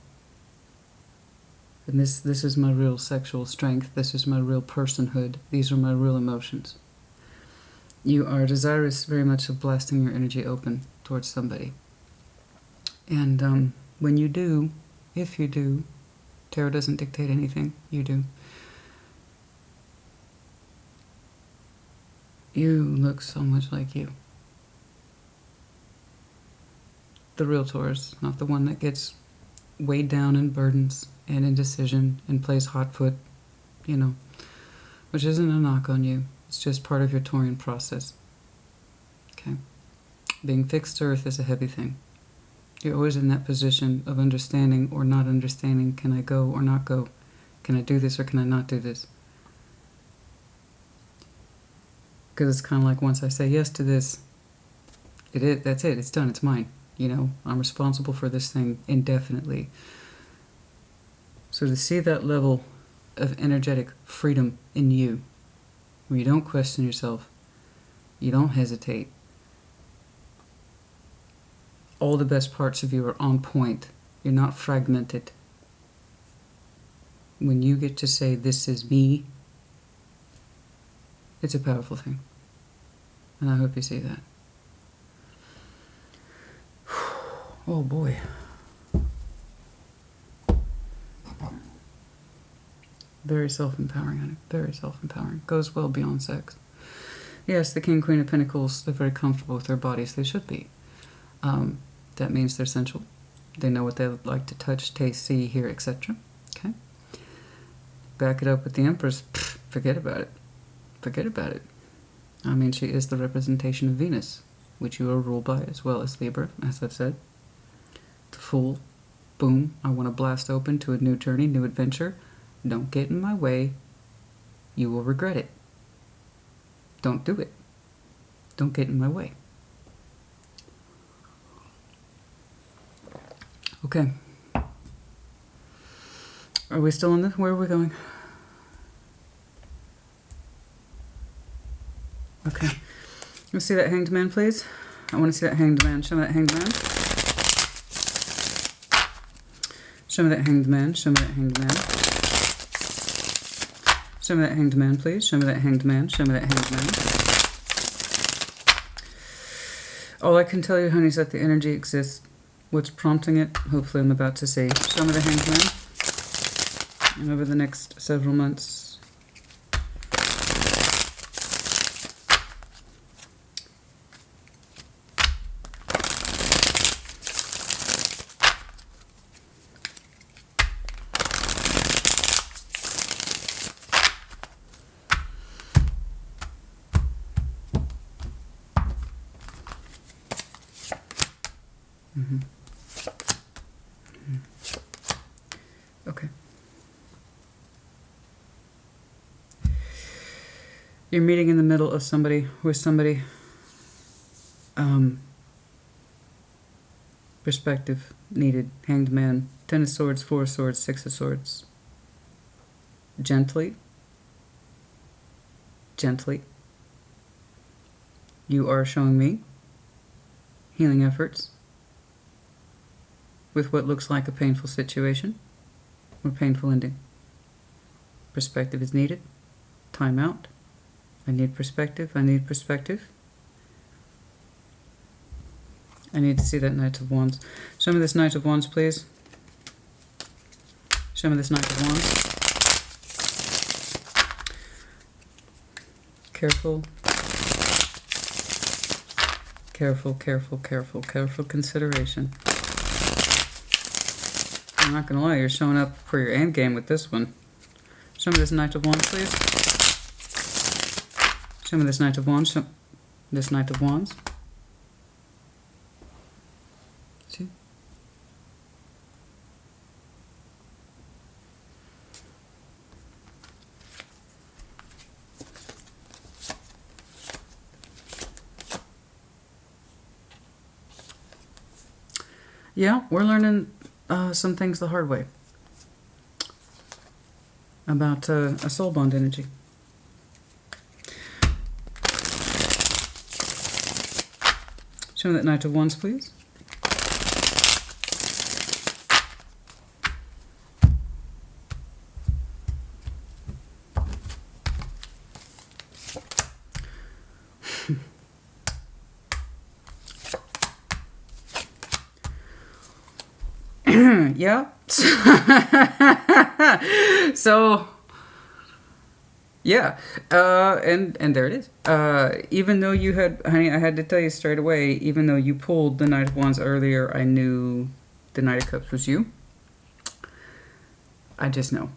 [SPEAKER 1] And this is my real sexual strength. This is my real personhood. These are my real emotions. You are desirous very much of blasting your energy open towards somebody. And when you do, if you do, tarot doesn't dictate anything, you do. You look so much like you. The real Taurus, not the one that gets weighed down in burdens and indecision and plays hot foot, which isn't a knock on you. It's just part of your Taurian process. Okay? Being fixed earth is a heavy thing. You're always in that position of understanding or not understanding. Can I go or not go? Can I do this or can I not do this? Because it's kind of like, once I say yes to this, that's it. It's done. It's mine. I'm responsible for this thing indefinitely. So to see that level of energetic freedom in you, where you don't question yourself, you don't hesitate, all the best parts of you are on point. You're not fragmented. When you get to say, this is me, it's a powerful thing. And I hope you see that. Oh boy. Very self-empowering, honey. Very self-empowering. Goes well beyond sex. Yes, the King, Queen of Pentacles, they're very comfortable with their bodies. They should be. That means they're sensual. They know what they like to touch, taste, see, hear, etc. Okay? Back it up with the Empress. Forget about it. Forget about it. I mean, she is the representation of Venus, which you are ruled by, as well as Libra, as I've said. The Fool. Boom. I want to blast open to a new journey, new adventure. Don't get in my way. You will regret it. Don't do it. Don't get in my way. Okay. Are we still in this? Where are we going? Okay. Let's see that Hanged Man, please. I want to see that Hanged Man. Show me that Hanged Man. Show me that Hanged Man. Show me that Hanged Man. Show me that Hanged Man, please. Show me that Hanged Man. Show me that Hanged Man. All I can tell you, honey, is that the energy exists. What's prompting it? Hopefully I'm about to see. Show me the Hanged Man. And over the next several months, okay. You're meeting in the middle of somebody, with somebody. Perspective needed. Hanged Man. 10 of Swords, 4 of Swords, 6 of Swords. Gently. Gently. You are showing me healing efforts with what looks like a painful situation or painful ending. Perspective is needed. Time out. I need perspective. I need perspective. I need to see that Knight of Wands. Show me this Knight of Wands, please. Show me this Knight of Wands. Careful. Careful, careful, careful, careful consideration. I'm not going to lie, you're showing up for your end game with this one. Show me this Knight of Wands, please. Show me this Knight of Wands. This Knight of Wands. See? Yeah, we're learning some things the hard way about a soul bond energy. Show me that Knight of Wands, please. Yeah. So, yeah. And there it is. Even though you had, honey, I had to tell you straight away, even though you pulled the Knight of Wands earlier, I knew the Knight of Cups was you. I just know.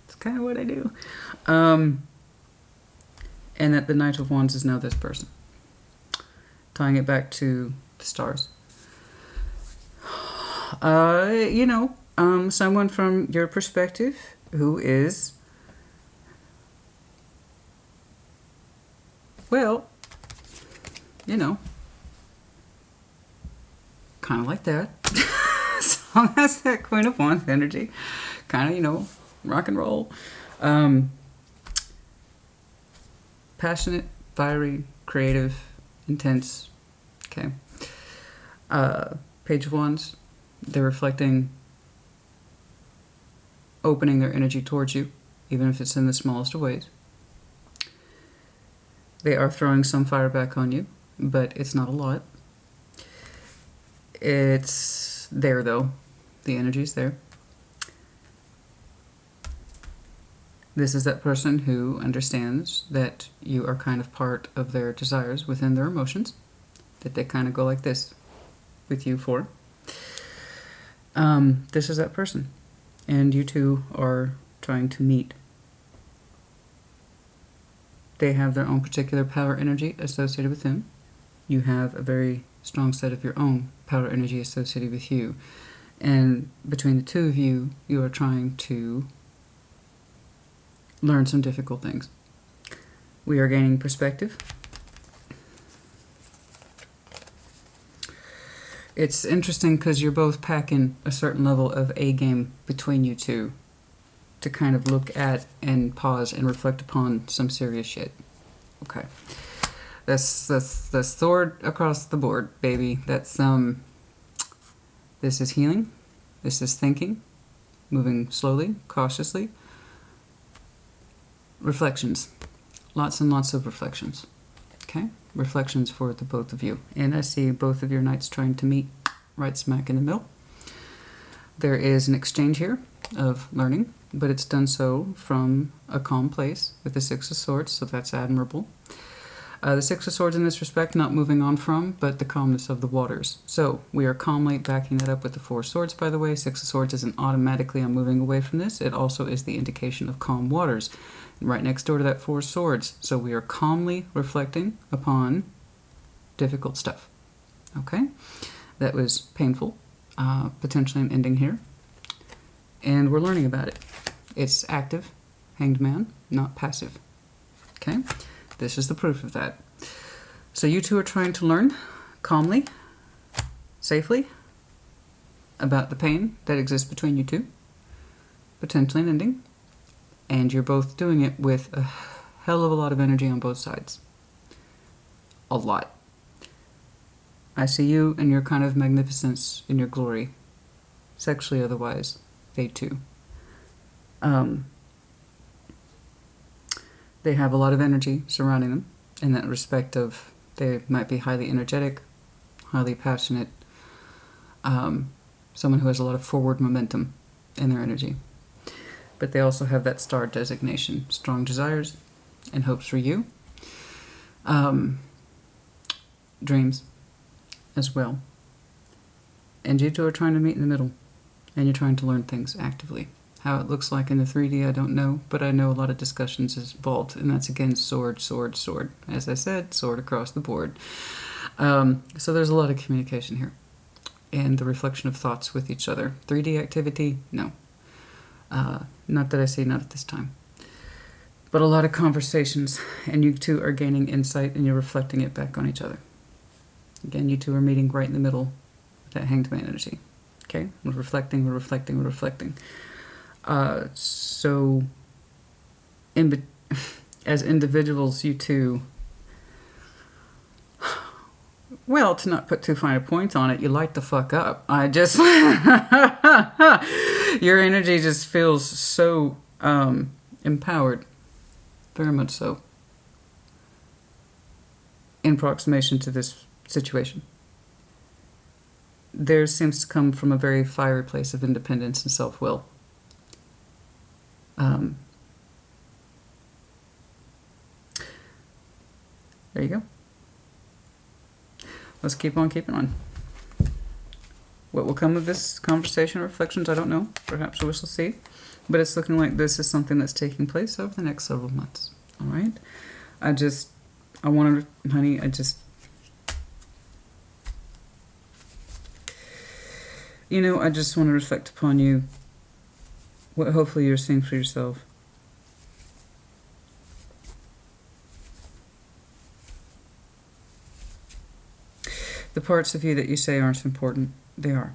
[SPEAKER 1] It's kind of what I do. And that the Knight of Wands is now this person. Tying it back to the stars. You know, someone from your perspective who is, well, you know, kind of like that. So that's that Queen of Wands energy. Kind of, you know, rock and roll. Passionate, fiery, creative, intense. Okay. Page of Wands. They're reflecting, opening their energy towards you, even if it's in the smallest of ways. They are throwing some fire back on you, but it's not a lot. It's there, though. The energy's there. This is that person who understands that you are kind of part of their desires within their emotions, that they kind of go like this with you for. This is that person, and you two are trying to meet. They have their own particular power energy associated with them. You have a very strong set of your own power energy associated with you, and between the two of you, you are trying to learn some difficult things. We are gaining perspective. It's interesting because you're both packing a certain level of A game between you two to kind of look at and pause and reflect upon some serious shit. Okay. That's sword across the board, baby. That's this is healing. This is thinking, moving slowly, cautiously. Reflections. Lots and lots of reflections. Okay? Reflections for the both of you. And I see both of your knights trying to meet right smack in the middle. There is an exchange here of learning, but it's done so from a calm place with the Six of Swords, so that's admirable. The Six of Swords in this respect, not moving on from, but the calmness of the waters. So we are calmly backing that up with the Four of Swords, by the way. Six of Swords isn't automatically I'm moving away from this. It also is the indication of calm waters. Right next door to that Four of Swords. So we are calmly reflecting upon difficult stuff. Okay? That was painful. Potentially an ending here. And we're learning about it. It's active, Hanged Man, not passive. Okay? This is the proof of that. So you two are trying to learn calmly, safely, about the pain that exists between you two. Potentially an ending. And you're both doing it with a hell of a lot of energy on both sides. A lot. I see you in your kind of magnificence, in your glory. Sexually otherwise, they too. They have a lot of energy surrounding them in that respect of they might be highly energetic, highly passionate, someone who has a lot of forward momentum in their energy. But they also have that star designation, strong desires, and hopes for you. Dreams as well. And you two are trying to meet in the middle, and you're trying to learn things actively. How it looks like in the 3D, I don't know, but I know a lot of discussions is involved, and that's again sword, sword, sword. As I said, sword across the board. So there's a lot of communication here, and the reflection of thoughts with each other. 3D activity, no. Not that I see, not at this time. But a lot of conversations, and you two are gaining insight, and you're reflecting it back on each other. Again, you two are meeting right in the middle with that Hanged Man energy. Okay? We're reflecting, we're reflecting, we're reflecting. So, as individuals, you two, well, to not put too fine a point on it, you light the fuck up. I just, your energy just feels so empowered, very much so, in proximation to this situation. Theirs seems to come from a very fiery place of independence and self-will. There you go. Let's keep on keeping on. What will come of this conversation or reflections, I don't know. Perhaps we shall see. But it's looking like this is something that's taking place over the next several months. All right? I wanted, honey, you know, I just want to reflect upon you what hopefully you're seeing for yourself. The parts of you that you say aren't important, they are.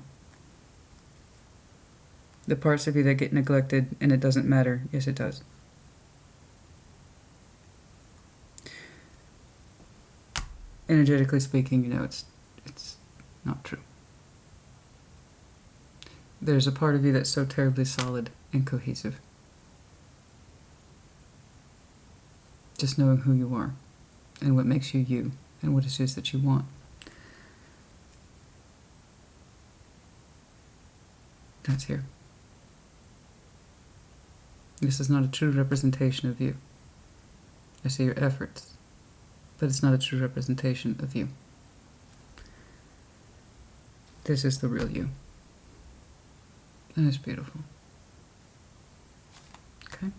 [SPEAKER 1] The parts of you that get neglected and it doesn't matter, yes it does. Energetically speaking, you know, it's not true. There's a part of you that's so terribly solid and cohesive. Just knowing who you are and what makes you you and what it is that you want. That's here. This is not a true representation of you. I see your efforts, but it's not a true representation of you. This is the real you. And it's beautiful. Okay.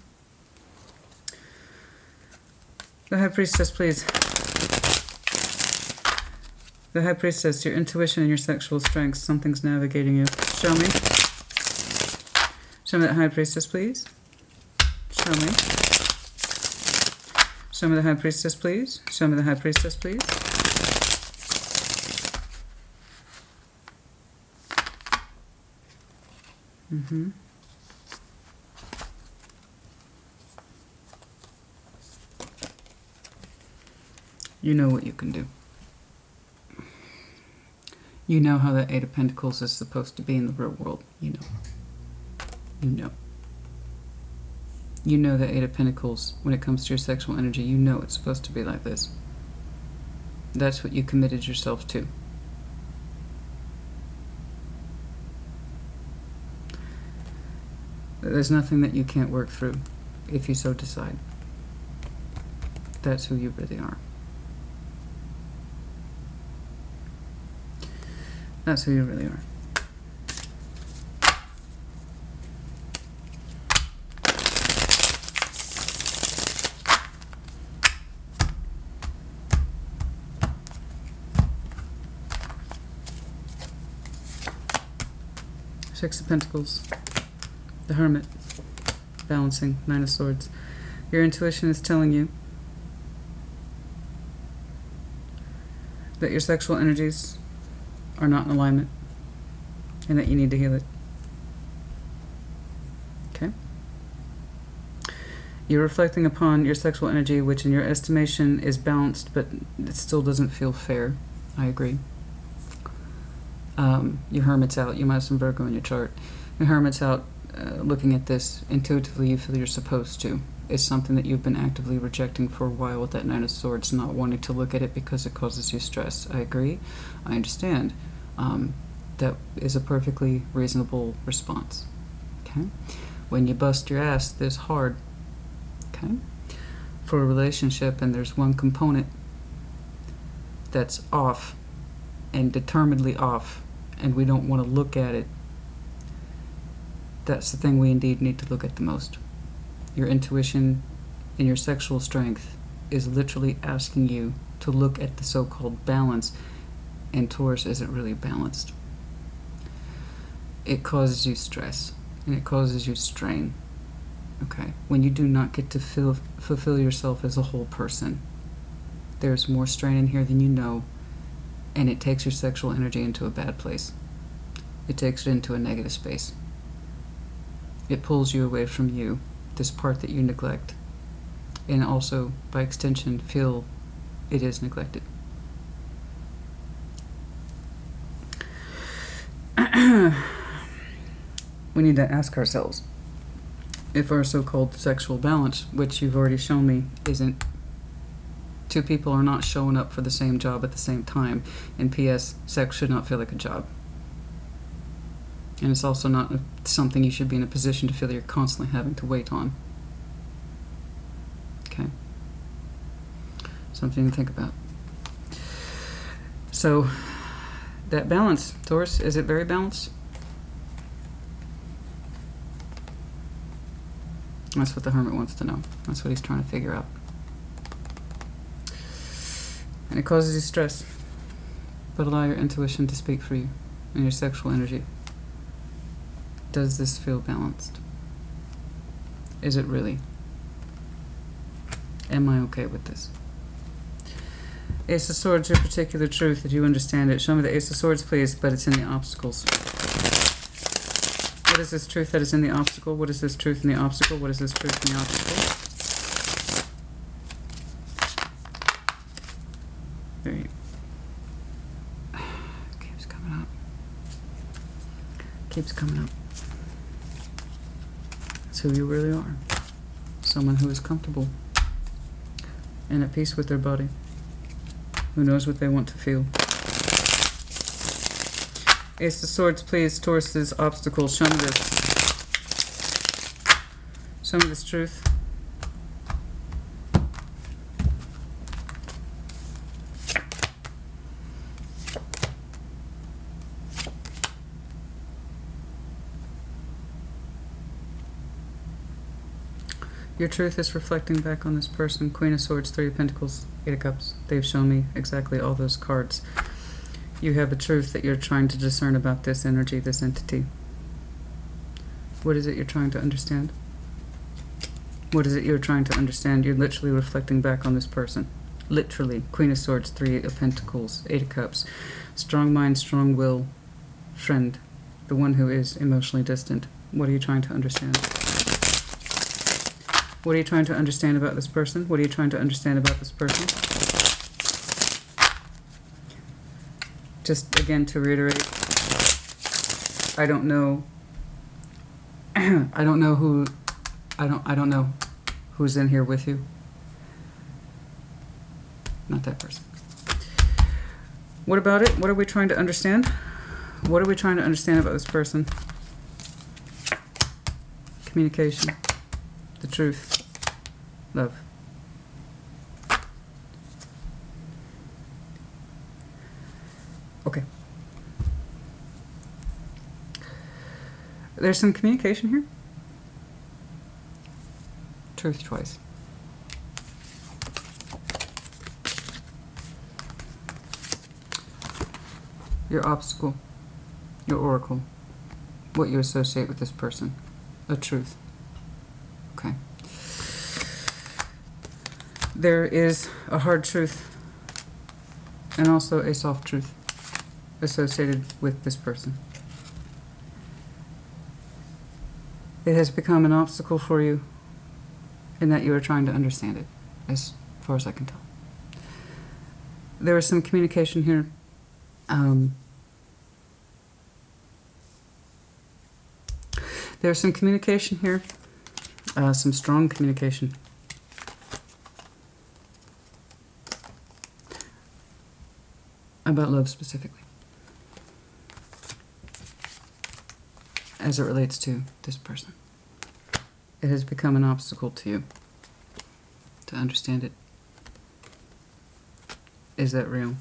[SPEAKER 1] The High Priestess, please. The High Priestess, your intuition and your sexual strengths, something's navigating you. Show me. Show me the High Priestess, please. Show me. Show me the High Priestess, please. Show me the High Priestess, please. Mm-hmm. You know what you can do. You know how the Eight of Pentacles is supposed to be in the real world. You know. You know. You know the Eight of Pentacles, when it comes to your sexual energy, you know it's supposed to be like this. That's what you committed yourself to. There's nothing that you can't work through, if you so decide. That's who you really are. That's who you really are. Six of Pentacles, the Hermit, balancing, Nine of Swords. Your intuition is telling you that your sexual energies are not in alignment and that you need to heal it. Okay? You're reflecting upon your sexual energy, which in your estimation is balanced, but it still doesn't feel fair. I agree. Your Hermit's out. You might have some Virgo in your chart. Your Hermit's out looking at this. Intuitively, you feel you're supposed to. It's something that you've been actively rejecting for a while with that Nine of Swords, not wanting to look at it because it causes you stress. I agree. I understand. That is a perfectly reasonable response. Okay? When you bust your ass this hard, okay? for a relationship and there's one component that's off and determinedly off and we don't want to look at it, that's the thing we indeed need to look at the most. Your intuition and your sexual strength is literally asking you to look at the so-called balance, and Taurus isn't really balanced. It causes you stress and it causes you strain. Okay, when you do not get to fulfill yourself as a whole person, there's more strain in here than you know, and it takes your sexual energy into a bad place. It takes it into a negative space. It pulls you away from you, this part that you neglect, and also, by extension, feel it is neglected. We need to ask ourselves if our so-called sexual balance, which you've already shown me isn't, two people are not showing up for the same job at the same time, and P.S. sex should not feel like a job. And it's also not something you should be in a position to feel you're constantly having to wait on. Okay? Something to think about. So, that balance, Taurus, is it very balanced? That's what the Hermit wants to know. That's what he's trying to figure out. And it causes you stress. But allow your intuition to speak for you and your sexual energy. Does this feel balanced? Is it really? Am I okay with this? Ace of Swords, your particular truth, that you understand it. Show me the Ace of Swords, please, but it's in the obstacles. What is this truth that is in the obstacle? What is this truth in the obstacle? What is this truth in the obstacle? There you go. Keeps coming up. Keeps coming up. It's who you really are. Someone who is comfortable and at peace with their body. Who knows what they want to feel. Ace of Swords, please. Taurus's obstacles. Show me this. Show me this truth. Your truth is reflecting back on this person. Queen of Swords, Three of Pentacles, Eight of Cups. They've shown me exactly all those cards. You have a truth that you're trying to discern about this energy, this entity. What is it you're trying to understand? What is it you're trying to understand? You're literally reflecting back on this person. Literally. Queen of Swords, Three of Pentacles, Eight of Cups. Strong mind, strong will, friend. The one who is emotionally distant. What are you trying to understand? What are you trying to understand about this person? What are you trying to understand about this person? Just again to reiterate, I don't know. I don't know who's in here with you. Not that person. What about it? What are we trying to understand? What are we trying to understand about this person? Communication, the truth, love. Okay. There's some communication here. Truth twice. Your obstacle, your oracle, what you associate with this person, a truth. Okay. There is a hard truth and also a soft truth associated with this person. It has become an obstacle for you in that you are trying to understand it, as far as I can tell. There is some communication here. There's some communication here, some strong communication. About love specifically, as it relates to this person. It has become an obstacle to you. to understand it. Is that real?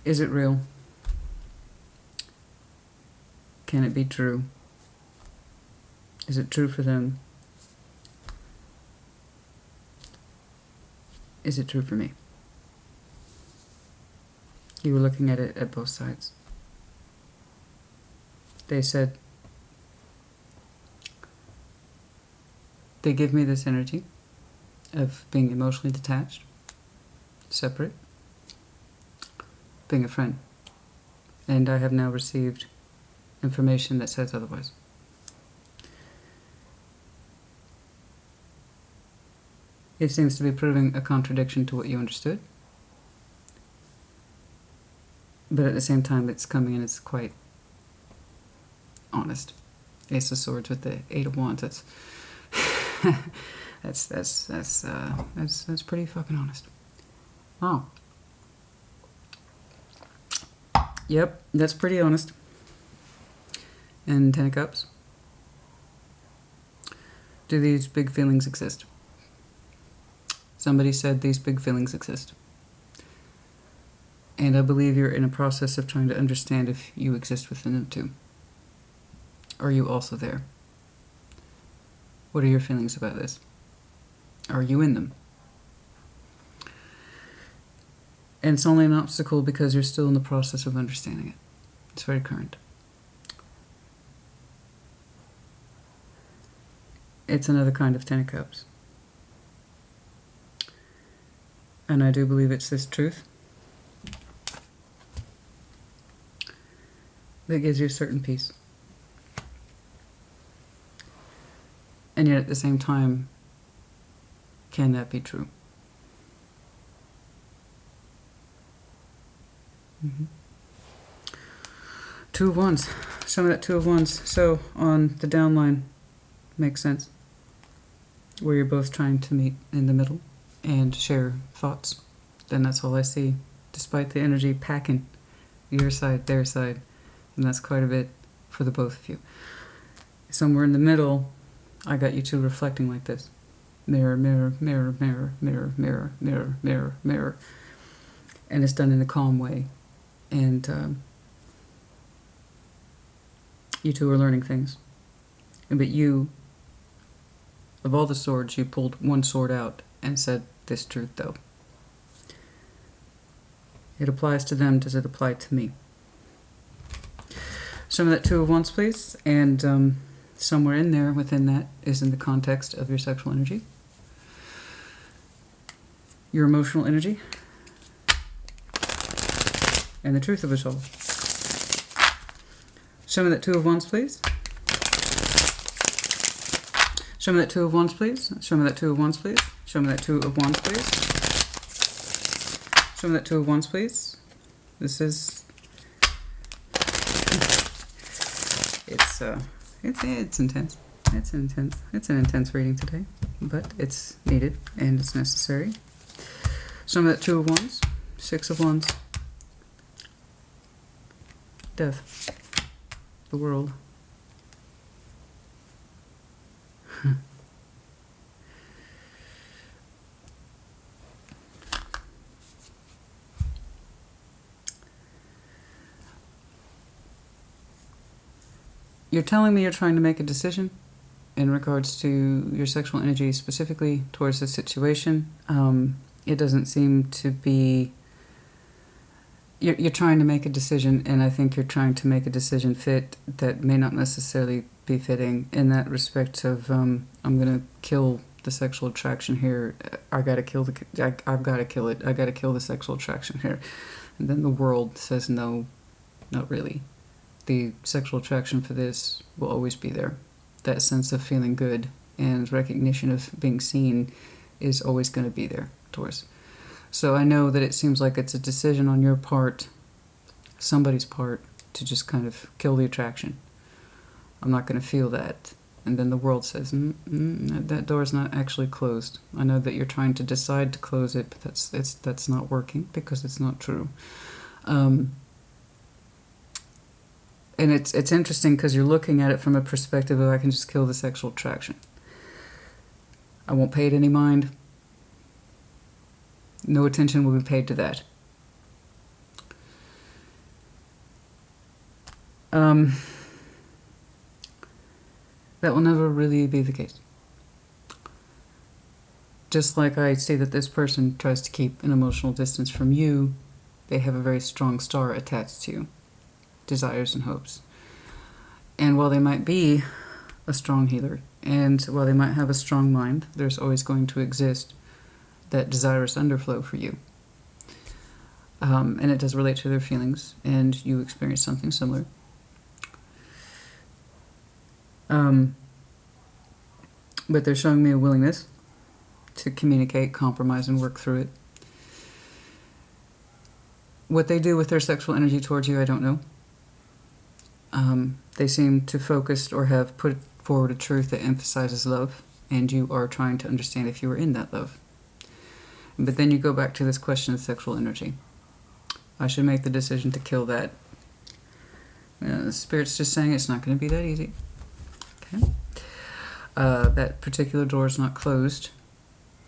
[SPEAKER 1] Is it real? Can it be true? Is it true for them? Is it true for me? You were looking at it at both sides. They said, they give me this energy of being emotionally detached, separate, being a friend. And I have now received information that says otherwise. It seems to be proving a contradiction to what you understood. But at the same time, it's coming and it's quite honest. Ace of Swords with the Eight of Wands. That's pretty fucking honest. Wow. Yep, that's pretty honest. And Ten of Cups. Do these big feelings exist? Somebody said these big feelings exist. And I believe you're in a process of trying to understand if you exist within them too. Are you also there? What are your feelings about this? Are you in them? And it's only an obstacle because you're still in the process of understanding it. It's very current. It's another kind of Ten of Cups. And I do believe it's this truth that gives you a certain peace. And yet at the same time, can that be true? Two of Wands. Some of that Two of Wands. So on the downline, makes sense. Where you're both trying to meet in the middle and share thoughts. Then that's all I see. Despite the energy packing your side, their side. And that's quite a bit for the both of you. Somewhere in the middle, I got you two reflecting like this. Mirror, mirror, mirror, mirror, mirror, mirror, mirror, mirror, mirror. And it's done in a calm way. And you two are learning things. But you, of all the swords, you pulled one sword out and said this truth, though. It applies to them. Does it apply to me? Some of that Two of Wands, please. And somewhere in there, within that, is in the context of your sexual energy. Your emotional energy. And the truth of it all. Show me that Two of Wands, please. Show me that Two of Wands, please. Show me that Two of Wands, please. Show me that Two of Wands, please. Show me that Two of Wands, please. This is... It's intense. It's intense. It's an intense reading today. But it's needed and it's necessary. Show me that Two of Wands. Six of Wands. Death. The world. You're telling me you're trying to make a decision in regards to your sexual energy, specifically towards this situation. It doesn't seem to be... You're trying to make a decision, and I think you're trying to make a decision fit that may not necessarily be fitting in that respect of, I'm going to kill the sexual attraction here. I've got to kill it. I've got to kill the sexual attraction here. And then the world says, no, not really. The sexual attraction for this will always be there. That sense of feeling good and recognition of being seen is always going to be there, Taurus. So I know that it seems like it's a decision on your part, somebody's part, to just kind of kill the attraction. I'm not going to feel that. And then the world says, that door's not actually closed. I know that you're trying to decide to close it, but that's not working because it's not true. And it's interesting because you're looking at it from a perspective of I can just kill the sexual attraction. I won't pay it any mind. No attention will be paid to that. That will never really be the case. Just like I see that this person tries to keep an emotional distance from you, they have a very strong star attached to you. Desires and hopes. And while they might be a strong healer, and while they might have a strong mind, there's always going to exist that desirous underflow for you. And it does relate to their feelings, and you experience something similar. But they're showing me a willingness to communicate, compromise, and work through it. What they do with their sexual energy towards you, I don't know. They seem to focus or have put forward a truth that emphasizes love, and you are trying to understand if you are in that love. But then you go back to this question of sexual energy. I should make the decision to kill that. The Spirit's just saying it's not going to be that easy. Okay. That particular door is not closed.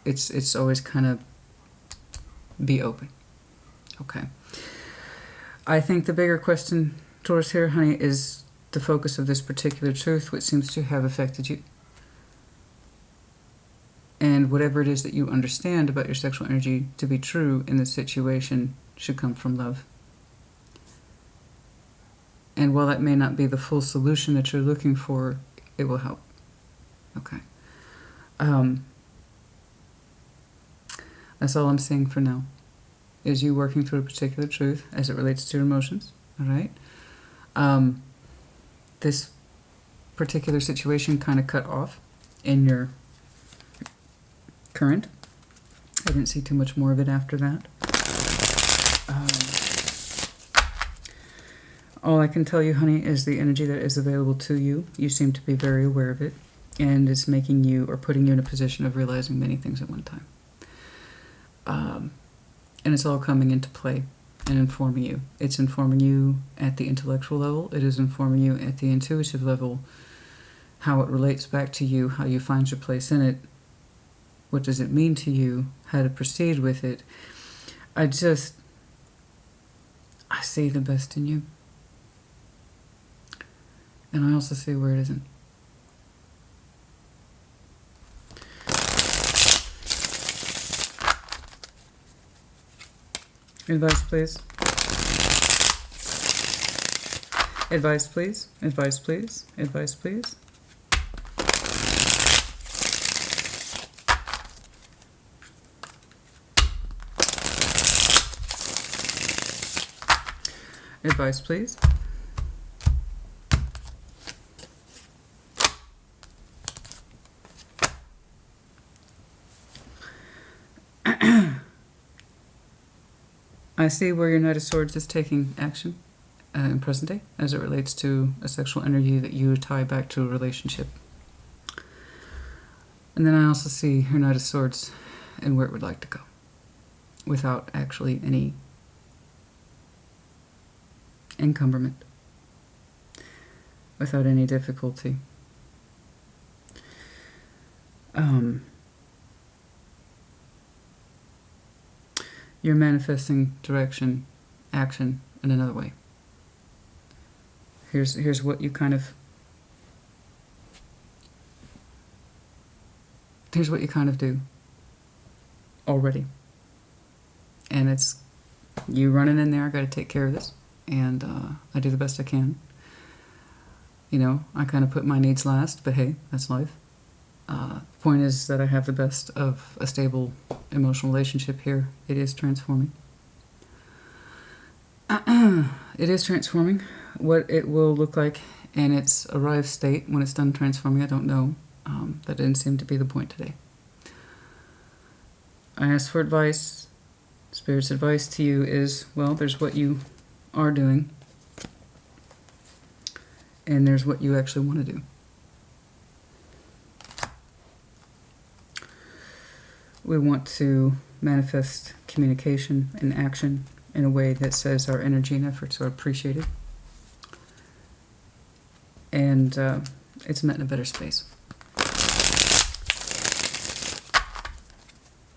[SPEAKER 1] It's always kind of be open. Okay. I think the bigger question, Taurus here, honey, is the focus of this particular truth, which seems to have affected you. And whatever it is that you understand about your sexual energy to be true in this situation should come from love. And while that may not be the full solution that you're looking for, it will help. Okay. That's all I'm saying for now, is you working through a particular truth as it relates to your emotions. All right? This particular situation kind of cut off in your current. I didn't see too much more of it after that. All I can tell you, honey, is the energy that is available to you. You seem to be very aware of it, and it's making you or putting you in a position of realizing many things at one time. And it's all coming into play and informing you. It's informing you at the intellectual level. It is informing you at the intuitive level, how it relates back to you, how you find your place in it, what does it mean to you, how to proceed with it. I see the best in you. And I also see where it isn't. Advice, please. Advice, please. Advice, please. Advice, please. Advice, please. I see where your Knight of Swords is taking action in present day as it relates to a sexual energy that you tie back to a relationship. And then I also see your Knight of Swords and where it would like to go without actually any encumberment, without any difficulty. You're manifesting direction, action in another way. Here's what you kind of do already. And it's you running in there, I gotta take care of this. And I do the best I can. You know, I kind of put my needs last, but hey, that's life. The point is that I have the best of a stable emotional relationship here. It is transforming. It is transforming. What it will look like in its arrived state when it's done transforming, I don't know. That didn't seem to be the point today. I asked for advice. Spirit's advice to you is, well, there's what you are doing, and there's what you actually want to do. We want to manifest communication and action in a way that says our energy and efforts are appreciated. and it's met in a better space.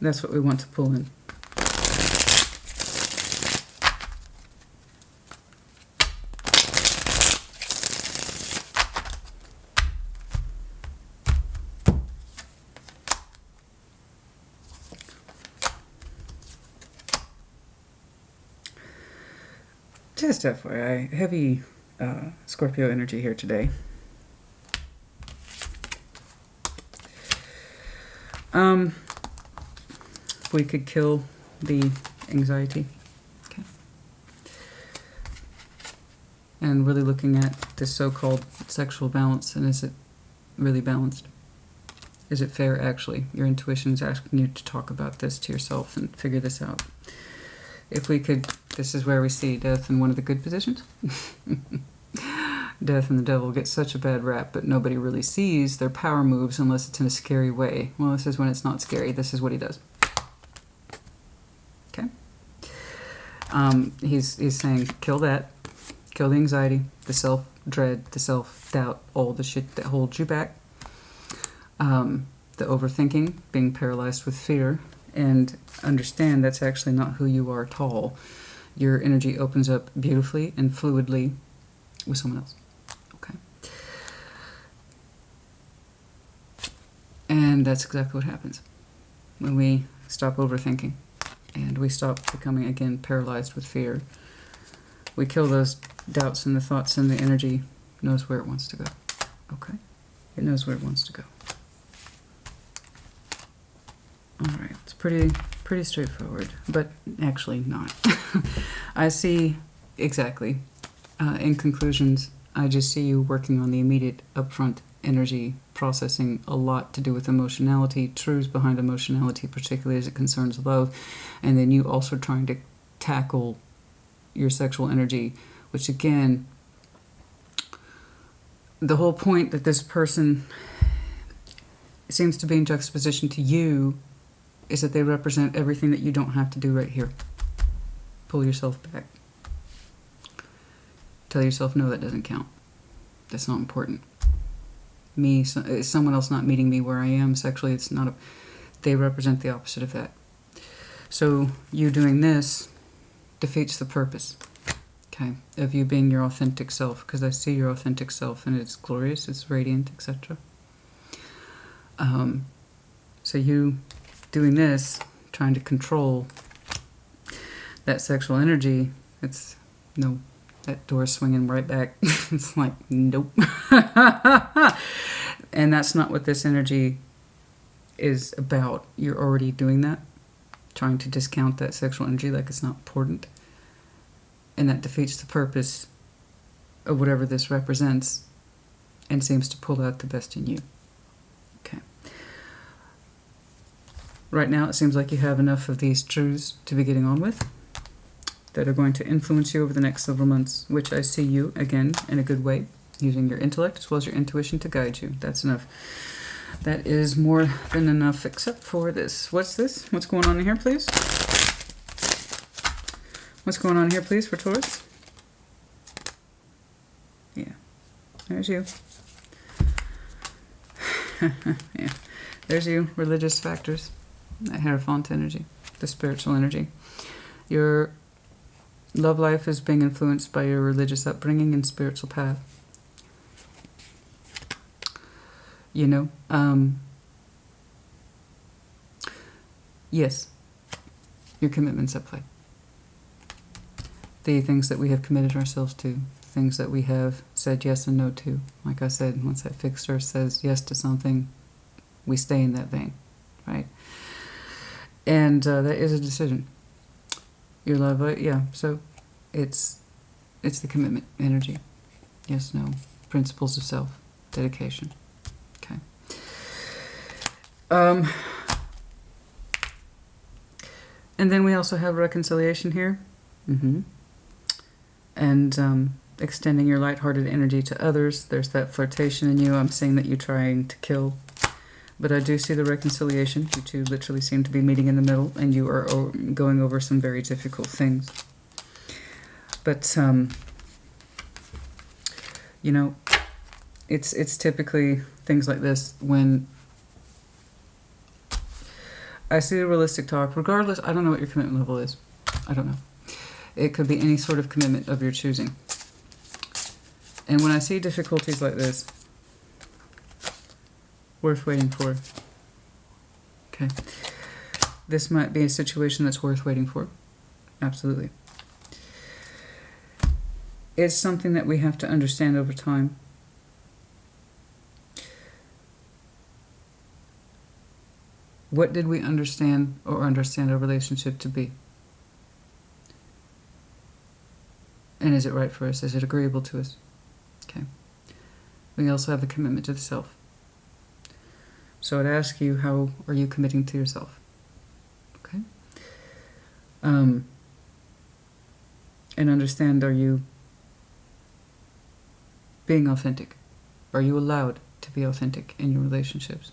[SPEAKER 1] That's what we want to pull in. Just FYI, heavy Scorpio energy here today. If we could kill the anxiety. Okay. And really looking at this so-called sexual balance, and is it really balanced? Is it fair, actually? Your intuition is asking you to talk about this to yourself and figure this out. If we could, this is where we see death in one of the good positions. Death and the devil get such a bad rap, but nobody really sees their power moves unless it's in a scary way. Well, this is when it's not scary. This is what he does. Okay? He's saying, kill that. Kill the anxiety, the self-dread, the self-doubt, all the shit that holds you back. The overthinking, being paralyzed with fear, and understand that's actually not who you are at all. Your energy opens up beautifully and fluidly with someone else. Okay. And that's exactly what happens when we stop overthinking and we stop becoming, again, paralyzed with fear. We kill those doubts and the thoughts, and the energy knows where it wants to go. Okay? It knows where it wants to go. Alright, it's pretty straightforward, but actually not. I see, exactly, in conclusions, I just see you working on the immediate upfront energy, processing a lot to do with emotionality, truths behind emotionality, particularly as it concerns love, and then you also trying to tackle your sexual energy, which again, the whole point that this person seems to be in juxtaposition to you is that they represent everything that you don't have to do right here. Pull yourself back. Tell yourself, no, that doesn't count. That's not important. Me, someone else not meeting me where I am sexually, it's not they represent the opposite of that. So you doing this defeats the purpose, okay, of you being your authentic self, because I see your authentic self and it's glorious, it's radiant, etc. So you doing this, trying to control that sexual energy, it's no, that door's swinging right back. It's like, nope. And that's not what this energy is about. You're already doing that, trying to discount that sexual energy like it's not important. And that defeats the purpose of whatever this represents and seems to pull out the best in you. Okay. Right now, it seems like you have enough of these truths to be getting on with that are going to influence you over the next several months, which I see you, again, in a good way, using your intellect as well as your intuition to guide you. That's enough. That is more than enough, except for this. What's this? What's going on here, please? What's going on here, please, for Taurus? Yeah. There's you. Yeah. There's you. Religious factors. That Hierophant energy. The spiritual energy. Your love life is being influenced by your religious upbringing and spiritual path. You know, yes, your commitments at play. The things that we have committed ourselves to, things that we have said yes and no to. Like I said, once that fixer says yes to something, we stay in that vein, right? And that is a decision. Your love life, yeah, so it's the commitment energy. Yes, no, principles of self, dedication. Okay. And then we also have reconciliation here. And extending your lighthearted energy to others. There's that flirtation in you. I'm saying that you're trying to kill. But I do see the reconciliation. You two literally seem to be meeting in the middle, and you are going over some very difficult things. But, you know, It's typically things like this when I see the realistic talk. Regardless, I don't know what your commitment level is. I don't know. It could be any sort of commitment of your choosing. And when I see difficulties like this, worth waiting for. Okay. This might be a situation that's worth waiting for. Absolutely. It's something that we have to understand over time. What did we understand or understand our relationship to be? And is it right for us? Is it agreeable to us? Okay. We also have a commitment to the self. So I'd ask you, how are you committing to yourself? Okay. And understand, are you being authentic? Are you allowed to be authentic in your relationships?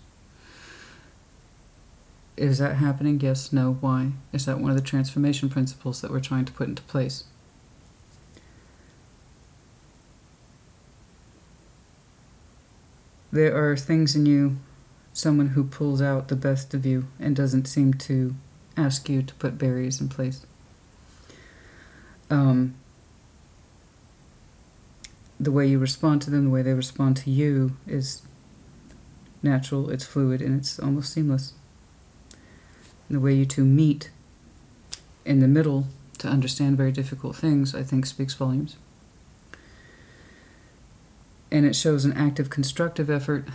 [SPEAKER 1] Is that happening? Yes, no, why? Is that one of the transformation principles that we're trying to put into place? There are things in you, someone who pulls out the best of you and doesn't seem to ask you to put barriers in place. The way you respond to them, the way they respond to you is natural, it's fluid, and it's almost seamless. The way you two meet in the middle to understand very difficult things, I think, speaks volumes. And it shows an active, constructive effort,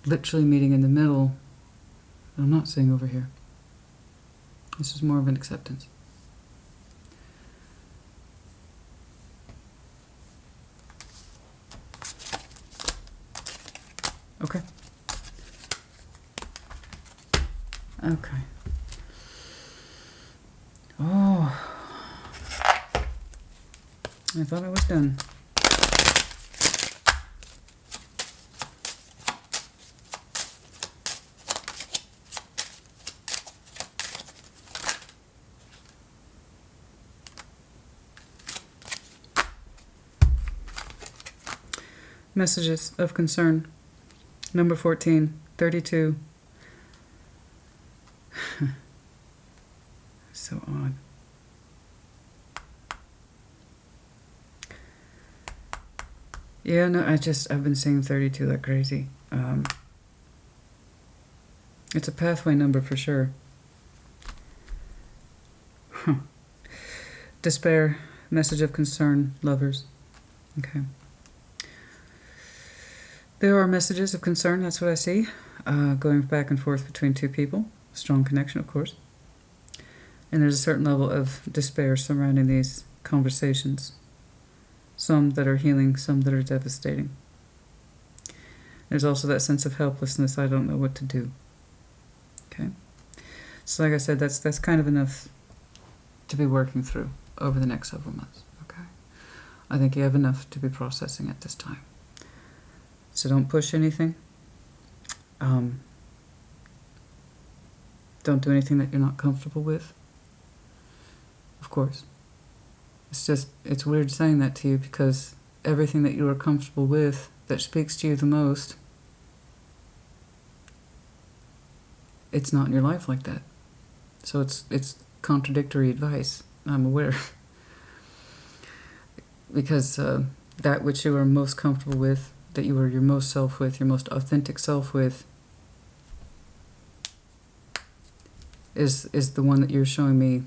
[SPEAKER 1] literally meeting in the middle. I'm not saying over here. This is more of an acceptance. Okay. Okay. Oh. I thought I was done. Messages of concern. Number 14, 32. So odd. Yeah, no, I've been seeing 32 like crazy. It's a pathway number for sure. Despair, message of concern, lovers. Okay. There are messages of concern, that's what I see. Going back and forth between two people. Strong connection, of course. And there's a certain level of despair surrounding these conversations. Some that are healing, some that are devastating. There's also that sense of helplessness, I don't know what to do. Okay? So like I said, that's kind of enough to be working through over the next several months. Okay? I think you have enough to be processing at this time. So don't push anything. Don't do anything that you're not comfortable with. Of course. It's weird saying that to you because everything that you are comfortable with that speaks to you the most, it's not in your life like that. So it's contradictory advice, I'm aware. Because that which you are most comfortable with, that you are your most self with, your most authentic self with, is the one that you're showing me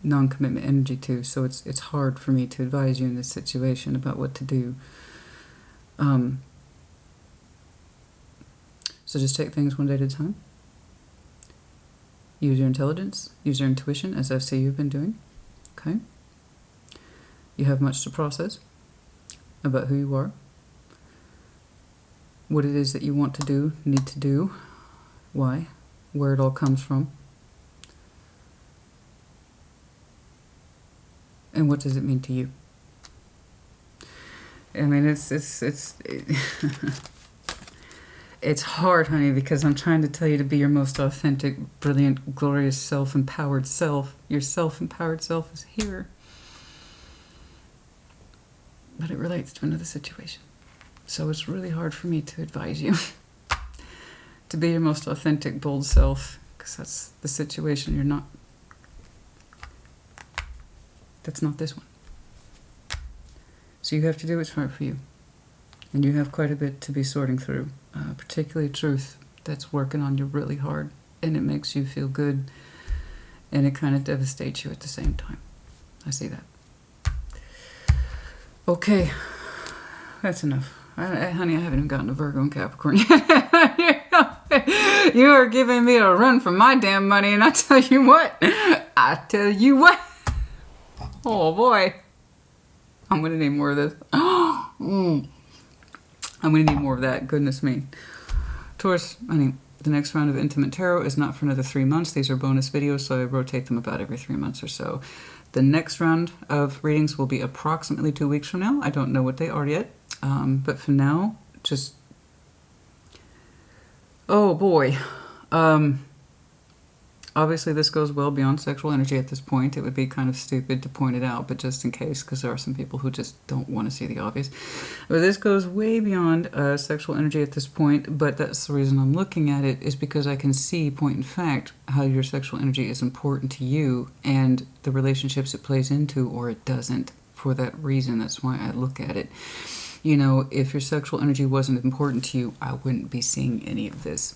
[SPEAKER 1] non-commitment energy to. So it's hard for me to advise you in this situation about what to do. So just take things one day at a time. Use your intelligence, use your intuition, as I see you've been doing. Okay? You have much to process about who you are, what it is that you want to do, need to do, why, where it all comes from, and what does it mean to you. I mean, it's hard, honey, because I'm trying to tell you to be your most authentic, brilliant, glorious, self-empowered self. Your self-empowered self is here. but it relates to another situation. So it's really hard for me to advise you to be your most authentic, bold self, because that's the situation you're not. That's not this one. So you have to do what's right for you. And you have quite a bit to be sorting through, particularly truth that's working on you really hard, and it makes you feel good, and it kind of devastates you at the same time. I see that. Okay, that's enough. Honey, I haven't even gotten to Virgo and Capricorn yet. You are giving me a run for my damn money, and I tell you what. Oh boy. I'm going to need more of this. I'm going to need more of that. Goodness me. Taurus, honey, the next round of Intimate Tarot is not for another 3 months. These are bonus videos, so I rotate them about every 3 months or so. The next round of readings will be approximately 2 weeks from now. I don't know what they are yet. But for now, just... Oh, boy. Obviously, this goes well beyond sexual energy at this point. It would be kind of stupid to point it out, but just in case, because there are some people who just don't want to see the obvious. But this goes way beyond sexual energy at this point, but that's the reason I'm looking at it, is because I can see, point in fact, how your sexual energy is important to you and the relationships it plays into, or it doesn't. For that reason, that's why I look at it. You know, if your sexual energy wasn't important to you, I wouldn't be seeing any of this.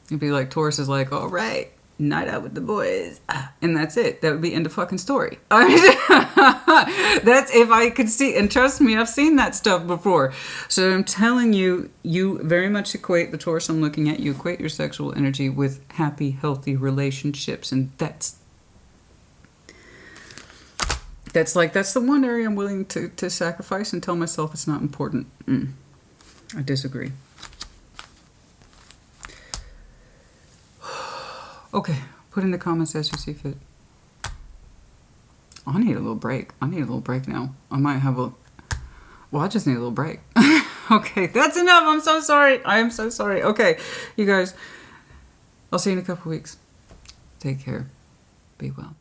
[SPEAKER 1] It'd be like Taurus is like, all right, night out with the boys, and that's it. That would be end of fucking story. I mean, that's if I could see, and trust me, I've seen that stuff before. So I'm telling you, you very much equate the Taurus I'm looking at. You equate your sexual energy with happy, healthy relationships, and that's the one area I'm willing to sacrifice and tell myself it's not important. I disagree. Okay, put in the comments as you see fit. I need a little break. I need a little break now. I might have a... Well, I just need a little break. Okay, that's enough. I'm so sorry. I am so sorry. Okay, you guys, I'll see you in a couple weeks. Take care. Be well.